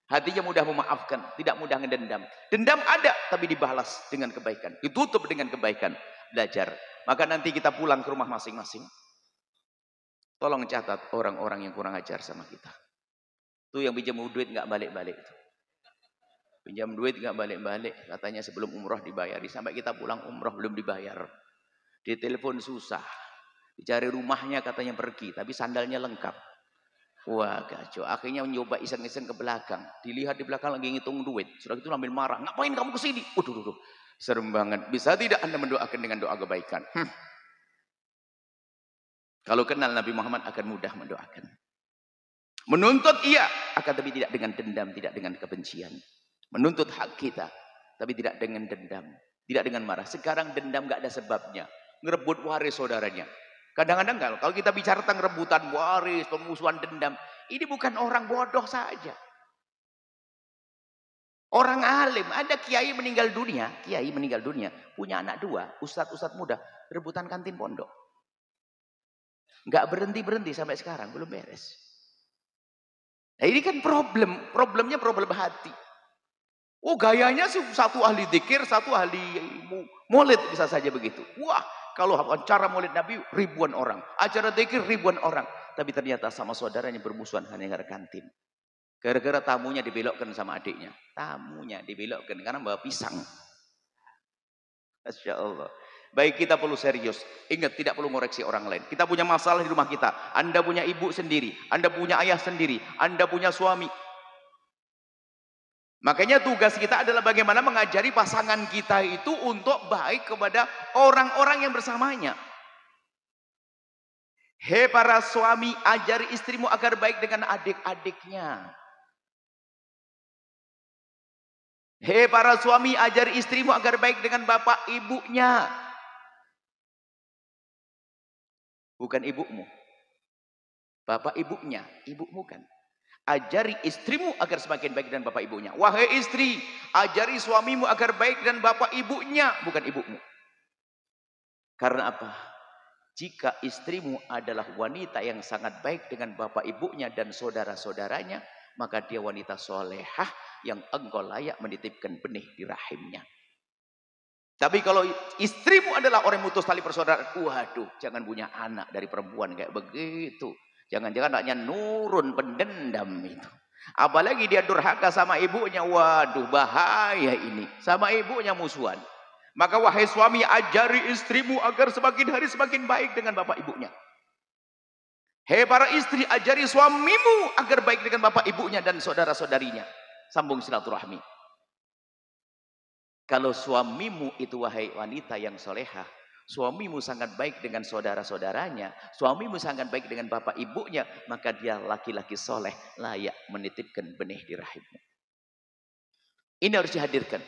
Hatinya mudah memaafkan, tidak mudah ngedendam. Dendam ada, tapi dibalas dengan kebaikan. Ditutup dengan kebaikan. Belajar. Maka nanti kita pulang ke rumah masing-masing. Tolong catat orang-orang yang kurang ajar sama kita. Itu yang pinjam duit nggak balik-balik. Pinjam duit nggak balik-balik. Katanya sebelum umroh dibayari. Sampai kita pulang umroh belum dibayar. Ditelepon susah. Dicari rumahnya katanya pergi. Tapi sandalnya lengkap. Wah kacau. Akhirnya nyoba iseng-iseng ke belakang. Dilihat di belakang lagi ngitung duit. Sudah gitu ambil marah. Ngapain kamu kesini? Waduh. Serem banget. Bisa tidak Anda mendoakan dengan doa kebaikan? Kalau kenal Nabi Muhammad akan mudah mendoakan. Menuntut iya. Akan tapi tidak dengan dendam. Tidak dengan kebencian. Menuntut hak kita. Tapi tidak dengan dendam. Tidak dengan marah. Sekarang dendam gak ada sebabnya. Ngerebut waris saudaranya. Kadang-kadang kalau kita bicara tentang rebutan waris, pemusuhan dendam. Ini bukan orang bodoh saja. Orang alim, ada kiai meninggal dunia, punya anak 2, ustadz muda, rebutan kantin pondok. Nggak berhenti sampai sekarang, belum beres. Nah ini kan problemnya problem hati. Oh gayanya sih satu ahli dzikir, satu ahli maulid bisa saja begitu. Wah kalau acara maulid Nabi ribuan orang, acara dzikir ribuan orang. Tapi ternyata sama saudaranya bermusuhan hanya gara kantin. Gara-gara tamunya dibelokkan sama adiknya. Tamunya dibelokkan karena bawa pisang. Masya Allah. Baik, kita perlu serius. Ingat, tidak perlu ngoreksi orang lain. Kita punya masalah di rumah kita. Anda punya ibu sendiri. Anda punya ayah sendiri. Anda punya suami. Makanya tugas kita adalah bagaimana mengajari pasangan kita itu untuk baik kepada orang-orang yang bersamanya. Hei para suami, ajari istrimu agar baik dengan adik-adiknya. Hei para suami, ajari istrimu agar baik dengan bapak ibunya. Bukan ibumu. Bapak ibunya, ibumu kan. Ajari istrimu agar semakin baik dengan bapak ibunya. Wahai istri, ajari suamimu agar baik dengan bapak ibunya, bukan ibumu. Karena apa? Jika istrimu adalah wanita yang sangat baik dengan bapak ibunya dan saudara-saudaranya, maka dia wanita solehah yang engkau layak menitipkan benih di rahimnya. Tapi kalau istrimu adalah orang yang mutus tali persaudaraan, waduh, jangan punya anak dari perempuan kayak begitu. Jangan-jangan anaknya nurun pendendam itu. Apalagi dia durhaka sama ibunya, waduh bahaya ini. Sama ibunya musuhan. Maka wahai suami, ajari istrimu agar semakin hari semakin baik dengan bapak ibunya. Hei para istri, ajari suamimu agar baik dengan bapak ibunya dan saudara-saudarinya. Sambung silaturahmi. Kalau suamimu itu wahai wanita yang solehah, suamimu sangat baik dengan saudara-saudaranya, suamimu sangat baik dengan bapak ibunya, maka dia laki-laki soleh layak menitipkan benih di rahimnya. Ini harus dihadirkan.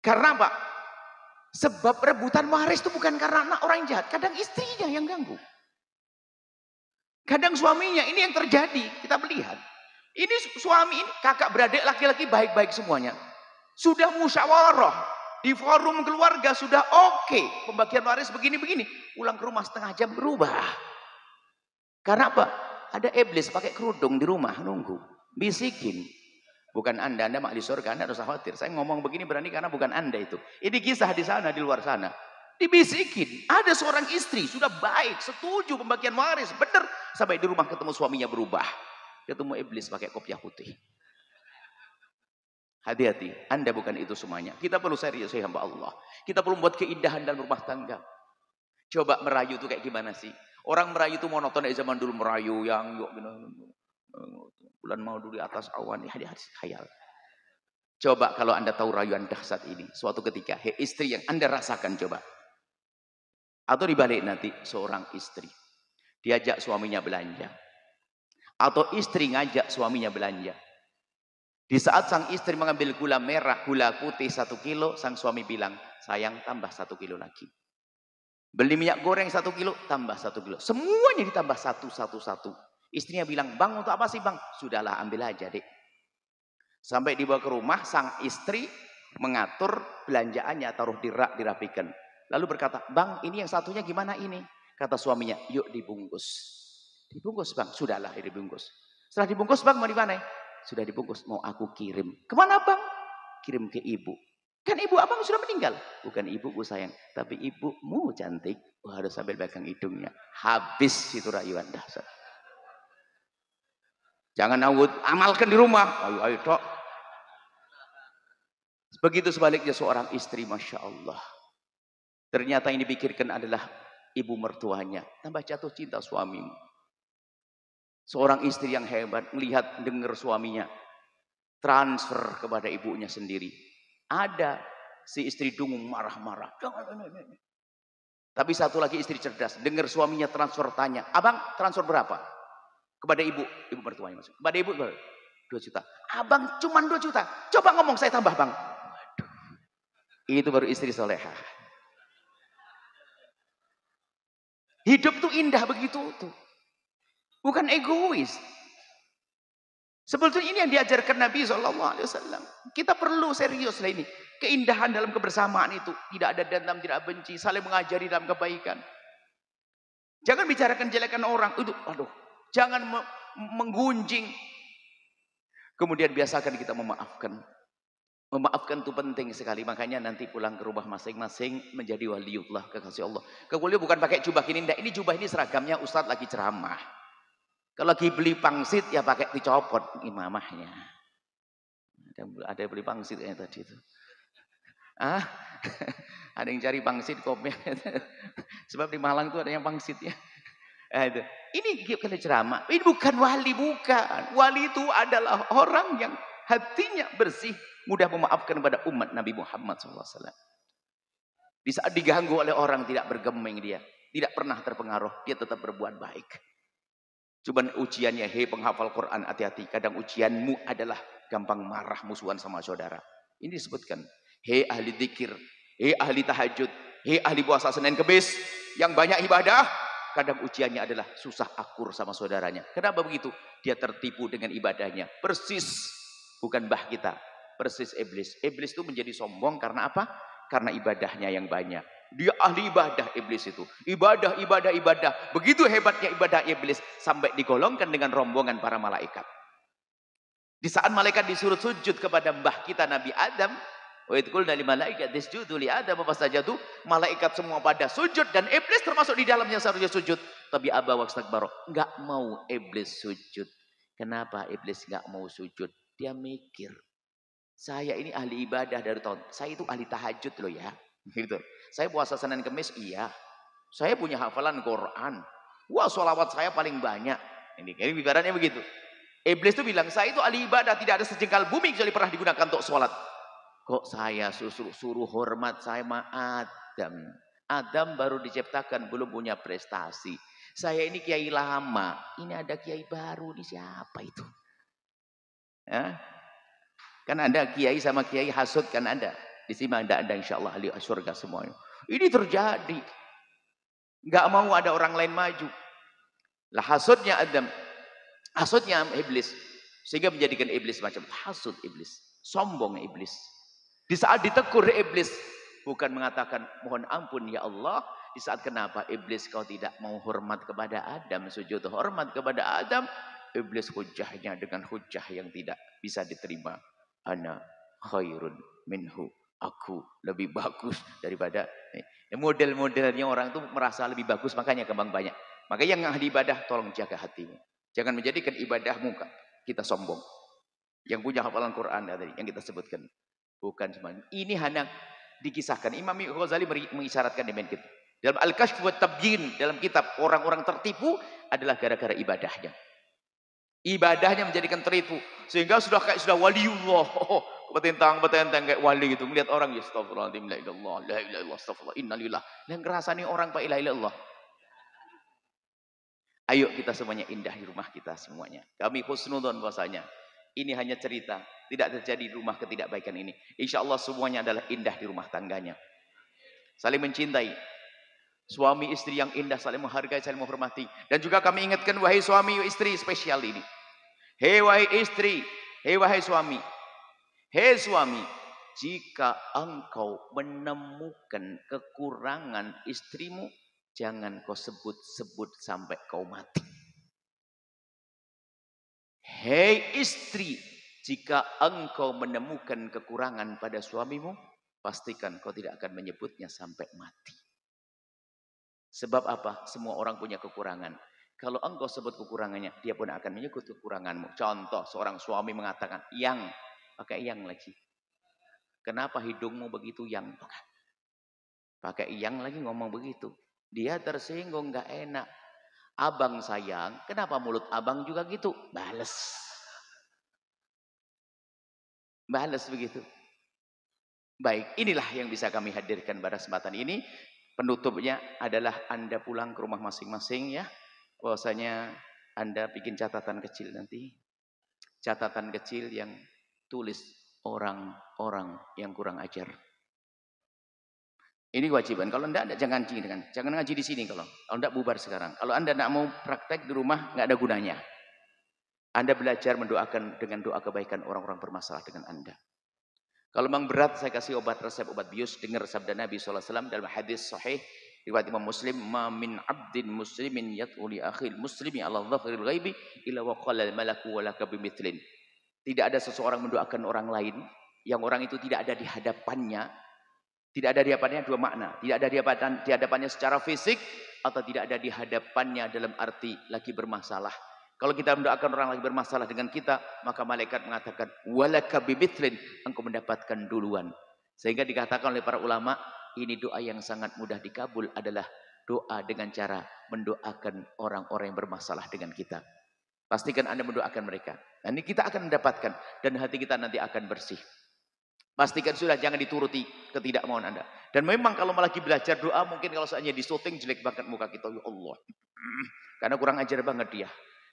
Karena apa? Sebab rebutan waris itu bukan karena anak orang jahat, kadang istrinya yang ganggu. Kadang suaminya, ini yang terjadi, kita melihat. Ini suami ini, kakak beradik laki-laki baik-baik semuanya. Sudah musyawarah di forum keluarga, sudah oke. Pembagian waris begini-begini. Pulang ke rumah setengah jam berubah. Karena apa? Ada iblis pakai kerudung di rumah nunggu. Bisikin. Bukan anda ahli surga, anda harus khawatir. Saya ngomong begini berani karena bukan anda itu. Ini kisah di sana, di luar sana. Dibisikin. Ada seorang istri, sudah baik, setuju pembagian waris. Benar. Sampai di rumah ketemu suaminya berubah. Ketemu iblis pakai kopiah putih. Hati-hati, anda bukan itu semuanya. Kita perlu serius ya hamba Allah. Kita perlu membuat keindahan dalam rumah tangga. Coba merayu itu kayak gimana sih? Orang merayu itu monoton dari zaman dulu, merayu yang bulan mau dulu di atas awan, hadis khayal. Coba kalau anda tahu rayuan dahsyat ini, suatu ketika, hei istri yang anda rasakan coba. Atau dibalik nanti, seorang istri diajak suaminya belanja. Atau istri ngajak suaminya belanja. Di saat sang istri mengambil gula merah, gula putih 1 kilo, sang suami bilang, sayang tambah 1 kilo lagi. Beli minyak goreng 1 kilo, tambah 1 kilo. Semuanya ditambah satu. Istrinya bilang, bang untuk apa sih bang? Sudahlah ambil aja dek. Sampai dibawa ke rumah, sang istri mengatur belanjaannya, taruh di rak, dirapikan. Lalu berkata, bang ini yang satunya gimana ini? Kata suaminya, yuk dibungkus. Dibungkus bang, sudahlah dibungkus. Setelah dibungkus bang mau di mana? Sudah dibungkus, mau aku kirim. Kemana bang? Kirim ke ibu. Kan ibu abang sudah meninggal. Bukan ibuku sayang, tapi ibumu cantik. Harus sambil pegang hidungnya. Habis itu rayuan dahsyat. Jangan awut, amalkan di rumah. Ayo tok. Begitu sebaliknya seorang istri, Masya Allah. Ternyata yang dipikirkan adalah ibu mertuanya. Tambah jatuh cinta suamimu. Seorang istri yang hebat, melihat, dengar suaminya. Transfer kepada ibunya sendiri. Ada si istri dungu marah-marah. Tapi satu lagi istri cerdas. Dengar suaminya transfer, tanya. Abang transfer berapa? Kepada ibu mertuanya. Kepada ibu 2 juta. Abang cuma 2 juta. Coba ngomong saya tambah bang. Waduh. Itu baru istri solehah. Hidup tuh indah begitu tuh. Bukan egois. Sebetulnya ini yang diajarkan Nabi SAW. Kita perlu serius lah ini. Keindahan dalam kebersamaan itu. Tidak ada dendam, tidak benci. Saling mengajari dalam kebaikan. Jangan bicarakan jelekan orang. Itu, aduh. Jangan menggunjing. Kemudian biasakan kita memaafkan. Memaafkan itu penting sekali. Makanya nanti pulang ke rumah masing-masing menjadi waliullah, kekasih Allah. Kemudian bukan pakai jubah ini. Ini jubah ini seragamnya Ustadz lagi ceramah. Kalau lagi beli pangsit ya pakai dicopot imamahnya. Ada beli pangsit kayaknya tadi itu. Ah, ada yang cari pangsit kopi. Sebab di Malang tuh ada yang pangsitnya. Itu. Ini kalau ceramah, ini bukan wali, bukan. Wali itu adalah orang yang hatinya bersih, mudah memaafkan kepada umat Nabi Muhammad SAW. Di saat diganggu oleh orang tidak bergeming dia, tidak pernah terpengaruh, dia tetap berbuat baik. Cuman ujiannya, hei penghafal Quran, hati-hati. Kadang ujianmu adalah gampang marah, musuhan sama saudara. Ini disebutkan, hei ahli dzikir, hei ahli tahajud, hei ahli puasa Senin Kemis, yang banyak ibadah. Kadang ujiannya adalah susah akur sama saudaranya. Kenapa begitu? Dia tertipu dengan ibadahnya. Persis, bukan bah kita. Persis iblis. Iblis itu menjadi sombong karena apa? Karena ibadahnya yang banyak. Dia ahli ibadah iblis itu. Ibadah, ibadah, ibadah. Begitu hebatnya ibadah iblis. Sampai digolongkan dengan rombongan para malaikat. Di saat malaikat disuruh sujud kepada mbah kita Nabi Adam. Wa idh qulna lil malaikati isjudu li Adam fasajadu, malaikat semua pada sujud dan iblis termasuk di dalamnya seharusnya sujud, tapi aba wastakbara, enggak mau iblis sujud. Kenapa iblis enggak mau sujud? Dia mikir, saya ini ahli ibadah dari tahun, saya itu ahli tahajud loh ya, gitu. Saya puasa Senin Kemis iya. Saya punya hafalan Quran. Wah, sholawat saya paling banyak. Ini ibaratnya begitu. Iblis itu bilang, saya itu ahli ibadah, tidak ada sejengkal bumi kecuali pernah digunakan untuk sholat. Kok saya suruh hormat sama Adam? Adam baru diciptakan, belum punya prestasi. Saya ini kiai lama, ini ada kiai baru, ini siapa itu? Ya? Kan ada kiai sama kiai hasud, kan ada. Di sini ada insya Allah ahli surga semuanya. Ini terjadi. Nggak mau ada orang lain maju. Lah hasudnya Adam, hasudnya iblis, sehingga menjadikan iblis macam hasud iblis, sombong iblis. Di saat ditegur iblis, bukan mengatakan mohon ampun ya Allah. Di saat kenapa iblis kau tidak mau hormat kepada Adam, sujud hormat kepada Adam, iblis hujahnya dengan hujah yang tidak bisa diterima. Ana khairun minhu, aku lebih bagus daripada model-modelnya orang itu merasa lebih bagus, makanya kembang banyak. Maka yang ahli ibadah tolong jaga hatimu. Jangan menjadikan ibadahmu kita sombong. Yang punya hafalan Quran tadi yang kita sebutkan. Bukan semuanya. Ini hanya dikisahkan. Imam Ghazali mengisyaratkan demikian kita. Dalam Al-Kashf wa Tabyin, dalam kitab orang-orang tertipu adalah gara-gara ibadahnya. Ibadahnya menjadikan tertipu. Sehingga sudah waliullah. Betentang kayak wali gitu. Melihat orang, ya astagfirullahaladzim, la ilallah, la ilallah, astagfirullah, innalillah. Yang ngerasani orang, pak ilah ilallah. Ayo kita semuanya indah di rumah kita semuanya. Kami husnudon bahasanya. Ini hanya cerita, tidak terjadi di rumah ketidakbaikan ini. Insya Allah semuanya adalah indah di rumah tangganya. Saling mencintai. Suami istri yang indah, saling menghargai, saling menghormati. Dan juga kami ingatkan, wahai suami istri spesial ini. Hei wahai istri, hei wahai suami. Hei suami, jika engkau menemukan kekurangan istrimu, jangan kau sebut-sebut sampai kau mati. Hei istri, jika engkau menemukan kekurangan pada suamimu, pastikan kau tidak akan menyebutnya sampai mati. Sebab apa? Semua orang punya kekurangan. Kalau engkau sebut kekurangannya, dia pun akan menyebut kekuranganmu. Contoh, seorang suami mengatakan, yang, pakai yang lagi. Kenapa hidungmu begitu yang? Pakai yang lagi ngomong begitu. Dia tersinggung, gak enak. Abang sayang, kenapa mulut abang juga gitu? Bales. Bales begitu. Baik, inilah yang bisa kami hadirkan pada kesempatan ini. Penutupnya adalah Anda pulang ke rumah masing-masing ya. Bahwasanya Anda bikin catatan kecil nanti. Catatan kecil yang tulis orang-orang yang kurang ajar. Ini kewajiban. Kalau Anda jangan ngaji di sini kalau Anda bubar sekarang. Kalau Anda tidak mau praktek di rumah, nggak ada gunanya. Anda belajar mendoakan dengan doa kebaikan orang-orang bermasalah dengan Anda. Kalau memang berat, saya kasih resep obat bius. Dengar sabda Nabi SAW dalam hadis sahih riwayat Imam Muslim, "Ma min 'abdin muslimin yad'u li akhil muslimi 'ala dhafril ghaibi illa wa qala al-malaku wa laka bimithlin." Tidak ada seseorang mendoakan orang lain yang orang itu tidak ada di hadapannya. Tidak ada di hadapannya dua makna. Tidak ada di hadapannya secara fisik atau tidak ada di hadapannya dalam arti lagi bermasalah. Kalau kita mendoakan orang lagi bermasalah dengan kita, maka malaikat mengatakan, walaka bimithlin, engkau mendapatkan duluan. Sehingga dikatakan oleh para ulama, ini doa yang sangat mudah dikabul adalah doa dengan cara mendoakan orang-orang yang bermasalah dengan kita. Pastikan Anda mendoakan mereka. Nah, ini kita akan mendapatkan dan hati kita nanti akan bersih. Pastikan sudah, jangan dituruti ketidakmauan Anda. Dan memang kalau lagi belajar doa, mungkin kalau seandainya di syuting jelek banget muka kita, ya Allah. Karena kurang ajar banget dia.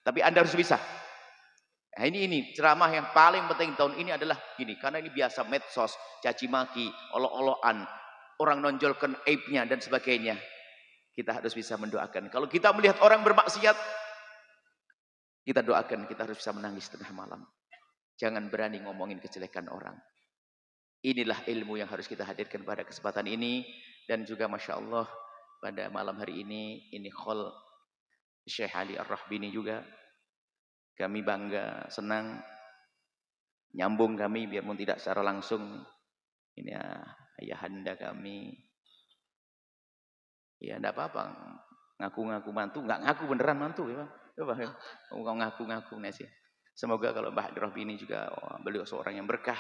Tapi Anda harus bisa. Nah, ini ceramah yang paling penting tahun ini adalah gini, karena ini biasa medsos, caci maki, olok-olokan, orang nonjolkan aibnya dan sebagainya. Kita harus bisa mendoakan. Kalau kita melihat orang bermaksiat, kita doakan, kita harus bisa menangis tengah malam. Jangan berani ngomongin kejelekan orang. Inilah ilmu yang harus kita hadirkan pada kesempatan ini. Dan juga Masya Allah, pada malam hari ini khol Syekh Ali Ar-Rahbini juga. Kami bangga, senang, nyambung kami biarpun tidak secara langsung. Ini ayahanda kami. Ya enggak apa-apa, ngaku-ngaku mantu, enggak ngaku beneran mantu ya Pak. Ya, ngaku-ngaku sih. Semoga kalau Mbah Ar-Rahbini juga beliau seorang yang berkah.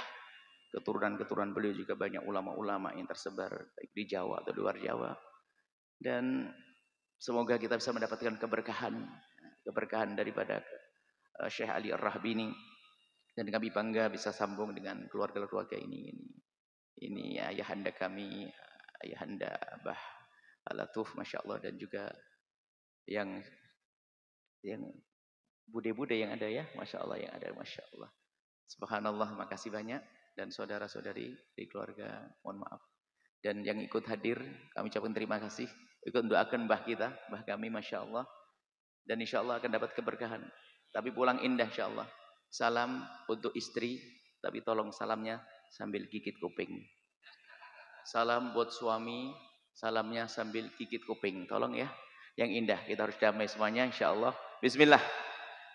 Keturunan-keturunan beliau juga banyak ulama-ulama yang tersebar baik di Jawa atau luar Jawa. Dan semoga kita bisa mendapatkan keberkahan daripada Syekh Ali Ar-Rahbini. Dan kami bangga bisa sambung dengan keluarga-keluarga ini. Ini ayahanda kami, ayahanda Mbah Al-Latuf, Masya Allah. Dan juga yang bude-bude yang ada ya, Masya Allah yang ada, Masya Allah. Subhanallah, makasih banyak. Dan saudara-saudari di keluarga, mohon maaf. Dan yang ikut hadir, kami ucapkan terima kasih. Ikut doakan mbah kita, mbah kami, Masya Allah. Dan insya Allah akan dapat keberkahan. Tapi pulang indah insya Allah. Salam untuk istri, tapi tolong salamnya sambil gigit kuping. Salam buat suami, salamnya sambil gigit kuping. Tolong ya, yang indah. Kita harus damai semuanya insya Allah. Bismillah.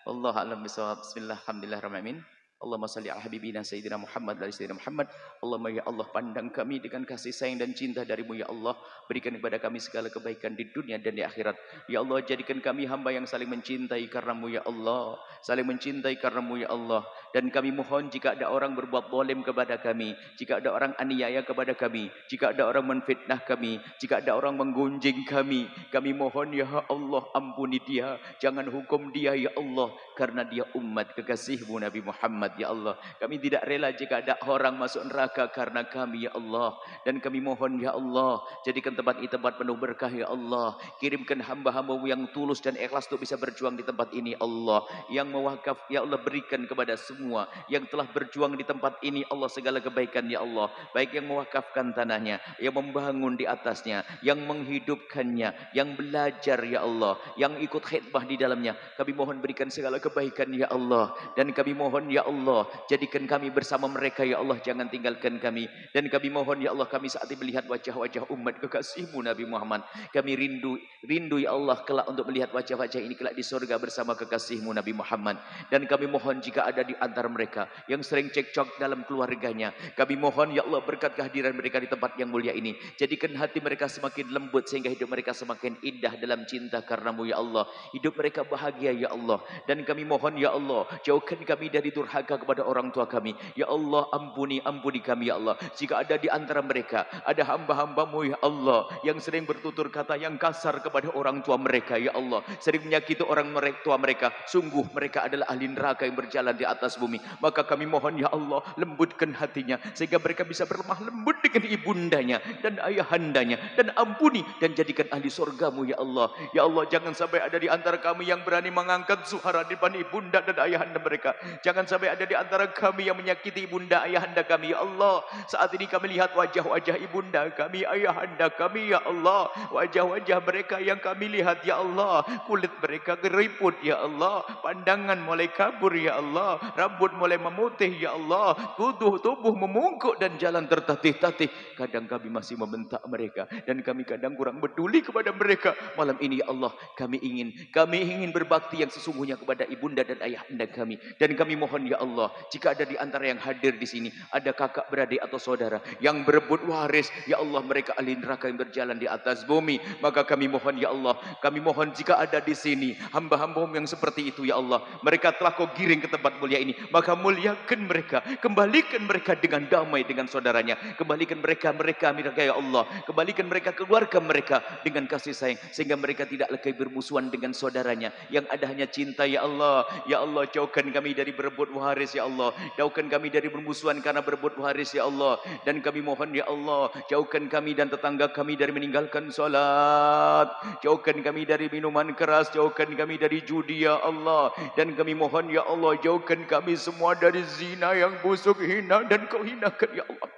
Allah alam bisawab. Bismillah. Alhamdulillahirrahmanirrahim. Allahumma salli ala habibina Sayyidina Muhammad dari Sayyidina Muhammad. Allahumma ya Allah, pandang kami dengan kasih sayang dan cinta darimu ya Allah. Berikan kepada kami segala kebaikan di dunia dan di akhirat. Ya Allah, jadikan kami hamba yang saling mencintai karenamu ya Allah. Saling mencintai karenamu ya Allah. Dan kami mohon jika ada orang berbuat zalim kepada kami, jika ada orang aniaya kepada kami, jika ada orang menfitnah kami, jika ada orang menggunjing kami mohon ya Allah, ampuni dia. Jangan hukum dia ya Allah, karena dia umat kekasihmu Nabi Muhammad ya Allah. Kami tidak rela jika ada orang masuk neraka karena kami ya Allah. Dan kami mohon ya Allah, jadikan tempat ini tempat penuh berkah ya Allah. Kirimkan hamba-hambamu yang tulus dan ikhlas untuk bisa berjuang di tempat ini Allah. Yang mewakaf ya Allah, berikan kepada semua yang telah berjuang di tempat ini Allah segala kebaikan ya Allah. Baik yang mewakafkan tanahnya, yang membangun di atasnya, yang menghidupkannya, yang belajar ya Allah, yang ikut khidmah di dalamnya. Kami mohon berikan segala kebaikan ya Allah. Dan kami mohon ya Allah, jadikan kami bersama mereka ya Allah, jangan tinggalkan kami. Dan kami mohon ya Allah, kami saat ini melihat wajah-wajah umat kekasihmu Nabi Muhammad. Kami rindu ya Allah kelak untuk melihat wajah-wajah ini kelak di surga bersama kekasihmu Nabi Muhammad. Dan kami mohon jika ada di antara mereka yang sering cekcok dalam keluarganya, kami mohon ya Allah berkat kehadiran mereka di tempat yang mulia ini, jadikan hati mereka semakin lembut sehingga hidup mereka semakin indah dalam cinta karenamu ya Allah. Hidup mereka bahagia ya Allah. Dan kami mohon ya Allah, jauhkan kami dari durhaka kepada orang tua kami ya Allah. Ampuni kami ya Allah. Jika ada di antara mereka ada hamba-hambamu ya Allah yang sering bertutur kata yang kasar kepada orang tua mereka ya Allah, sering menyakiti orang tua mereka, sungguh mereka adalah ahli neraka yang berjalan di atas bumi. Maka kami mohon ya Allah, lembutkan hatinya sehingga mereka bisa berlemah lembut dengan ibundanya dan ayahandanya, dan ampuni dan jadikan ahli surgamu ya Allah. Ya Allah, jangan sampai ada di antara kami yang berani mengangkat suara di depan ibunda dan ayahanda mereka. Jangan sampai ada di antara kami yang menyakiti ibunda ayahanda kami ya Allah. Saat ini kami lihat wajah-wajah ibunda kami, ayahanda kami ya Allah. Wajah-wajah mereka yang kami lihat ya Allah, kulit mereka keriput ya Allah, pandangan mulai kabur ya Allah, rambut mulai memutih ya Allah, tubuh memungkuk dan jalan tertatih-tatih. Kadang kami masih membentak mereka dan kami kadang kurang peduli kepada mereka. Malam ini ya Allah, kami ingin berbakti yang sesungguhnya kepada ibunda dan ayahanda kami. Dan kami mohon ya Allah, Allah, jika ada di antara yang hadir di sini, ada kakak beradik atau saudara yang berebut waris, ya Allah mereka ahli neraka yang berjalan di atas bumi, maka kami mohon ya Allah, kami mohon jika ada di sini hamba-hambamu yang seperti itu ya Allah, mereka telah kau giring ke tempat mulia ini, maka muliakan mereka, kembalikan mereka dengan damai dengan saudaranya, kembalikan mereka ya Allah, kembalikan mereka keluarga mereka dengan kasih sayang, sehingga mereka tidak lagi bermusuhan dengan saudaranya, yang ada hanya cinta ya Allah. Ya Allah, jauhkan kami dari berebut waris ya Allah, jauhkan kami dari bermusuhan karena berebut waris ya Allah, dan kami mohon ya Allah, jauhkan kami dan tetangga kami dari meninggalkan salat, jauhkan kami dari minuman keras, jauhkan kami dari judi ya Allah, dan kami mohon ya Allah, jauhkan kami semua dari zina yang busuk, hina dan kau hinakan ya Allah.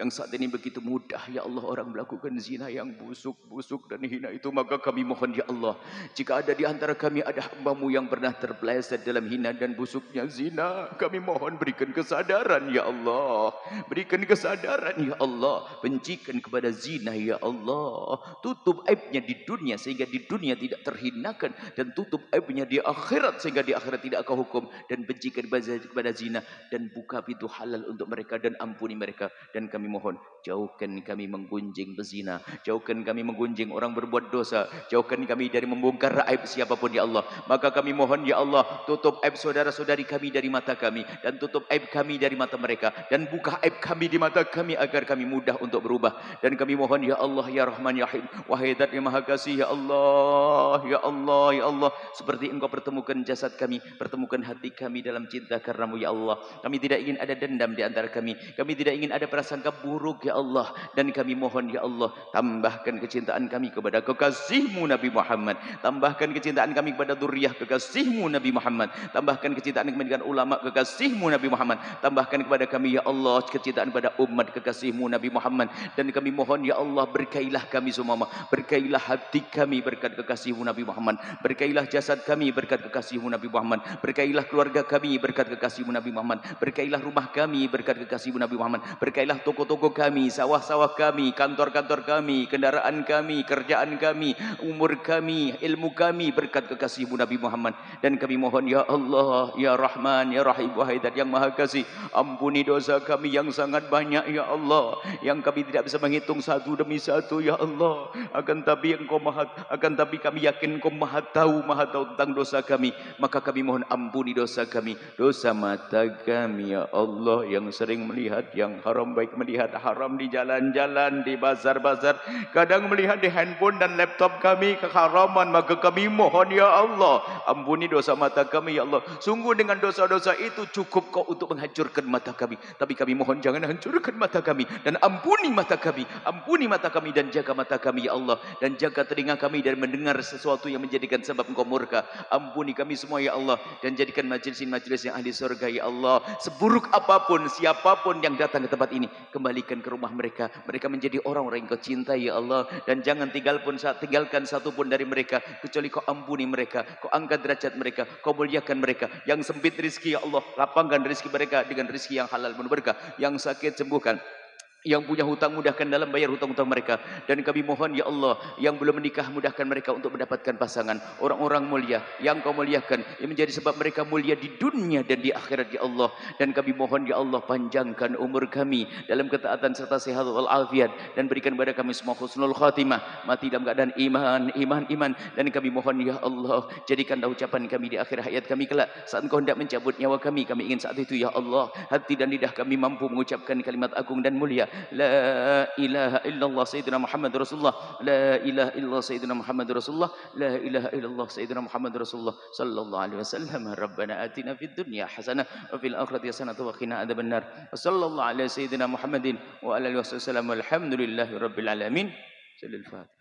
Yang saat ini begitu mudah ya Allah orang melakukan zina yang busuk dan hina itu, maka kami mohon ya Allah, jika ada di antara kami ada hamba-Mu yang pernah terpeleset dalam hina dan busuknya zina, kami mohon berikan kesadaran ya Allah, berikan kesadaran ya Allah, bencikan kepada zina ya Allah, tutup aibnya di dunia sehingga di dunia tidak terhinakan, dan tutup aibnya di akhirat sehingga di akhirat tidak kau hukum, dan bencikan kepada zina, dan buka pintu halal untuk mereka dan ampuni mereka. Dan kami mohon jauhkan kami menggunjing bezina, jauhkan kami menggunjing orang berbuat dosa, jauhkan kami dari membongkar aib siapapun ya Allah, maka kami mohon ya Allah, tutup aib saudara-saudari kami dari mata kami, dan tutup aib kami dari mata mereka, dan buka aib kami di mata kami agar kami mudah untuk berubah. Dan kami mohon ya Allah ya Rahman ya Rahim, wahai Zat yang Maha Kasih ya Allah, ya Allah, ya Allah, seperti Engkau pertemukan jasad kami, pertemukan hati kami dalam cinta karenamu ya Allah. Kami tidak ingin ada dendam di antara kami tidak ingin ada prasangka buruk ya Allah, dan kami mohon ya Allah, tambahkan kecintaan kami kepada kekasih-Mu Nabi Muhammad, tambahkan kecintaan kami kepada zuriyah kekasih-Mu Nabi Muhammad, tambahkan kecintaan kami dengan ulama kekasih-Mu Nabi Muhammad, tambahkan kepada kami ya Allah kecintaan kepada umat kekasih-Mu Nabi Muhammad. Dan kami mohon ya Allah, berkailah kami semua, berkailah hati kami berkat kekasih-Mu Nabi Muhammad, berkailah jasad kami berkat kekasih-Mu Nabi Muhammad, berkailah keluarga kami berkat kekasih-Mu Nabi Muhammad, berkailah rumah kami berkat kekasih-Mu Nabi Muhammad, berkailah toko-toko kami, sawah-sawah kami, kantor-kantor kami, kendaraan kami, kerjaan kami, umur kami, ilmu kami berkat kekasih-Mu Nabi Muhammad. Dan kami mohon ya Allah ya Rahman ya Rahim, wahai Zat yang Maha Kasih, ampuni dosa kami yang sangat banyak ya Allah, yang kami tidak bisa menghitung satu demi satu ya Allah, akan tapi kami yakin Engkau Maha tahu tentang dosa kami, maka kami mohon ampuni dosa kami, dosa mata kami ya Allah, yang sering melihat yang haram, baik melihat haram di jalan-jalan, di bazar-bazar, kadang melihat di handphone dan laptop kami keharaman, maka kami mohon ya Allah, ampuni dosa mata kami ya Allah. Sungguh dengan dosa-dosa itu cukup Kau untuk menghancurkan mata kami, tapi kami mohon jangan hancurkan mata kami, dan ampuni mata kami dan jaga mata kami ya Allah, dan jaga telinga kami dari mendengar sesuatu yang menjadikan sebab Engkau murka. Ampuni kami semua ya Allah, dan jadikan majlis yang ahli surga ya Allah. Seburuk apapun siapapun yang datang ke tempat ini, kembalikan ke rumah mereka menjadi orang-orang yang Kau cintai ya Allah, dan jangan tinggalkan satu pun dari mereka kecuali Kau ampuni mereka, Kau angkat derajat mereka, Kau muliakan mereka. Yang sempit rezeki ya Allah, lapangkan rezeki mereka dengan rezeki yang halal penuh berkah, yang sakit sembuhkan, yang punya hutang mudahkan dalam bayar hutang-hutang mereka. Dan kami mohon ya Allah, yang belum menikah mudahkan mereka untuk mendapatkan pasangan, orang-orang mulia yang Kau muliakan, yang menjadi sebab mereka mulia di dunia dan di akhirat ya Allah. Dan kami mohon ya Allah, panjangkan umur kami dalam ketaatan serta sehat walafiat, dan berikan kepada kami semua husnul khatimah, mati dalam keadaan iman. Dan kami mohon ya Allah, jadikanlah ucapan kami di akhir hayat kami kelak, saat Engkau hendak mencabut nyawa kami ingin saat itu ya Allah, hati dan lidah kami mampu mengucapkan kalimat agung dan mulia, la ilaha illallah sayyidina Muhammad Rasulullah, la ilaha illallah sayyidina Muhammad Rasulullah, la ilaha illallah sayyidina Muhammad Rasulullah sallallahu alaihi wasallam. Rabbana atina fid dunya hasanah wa fil akhirati hasanah wa qina adzabannar. Sallallahu alaihi sayyidina Muhammadin wa ala alihi wasallam. Alhamdulillahi rabbil alamin. Sallallahu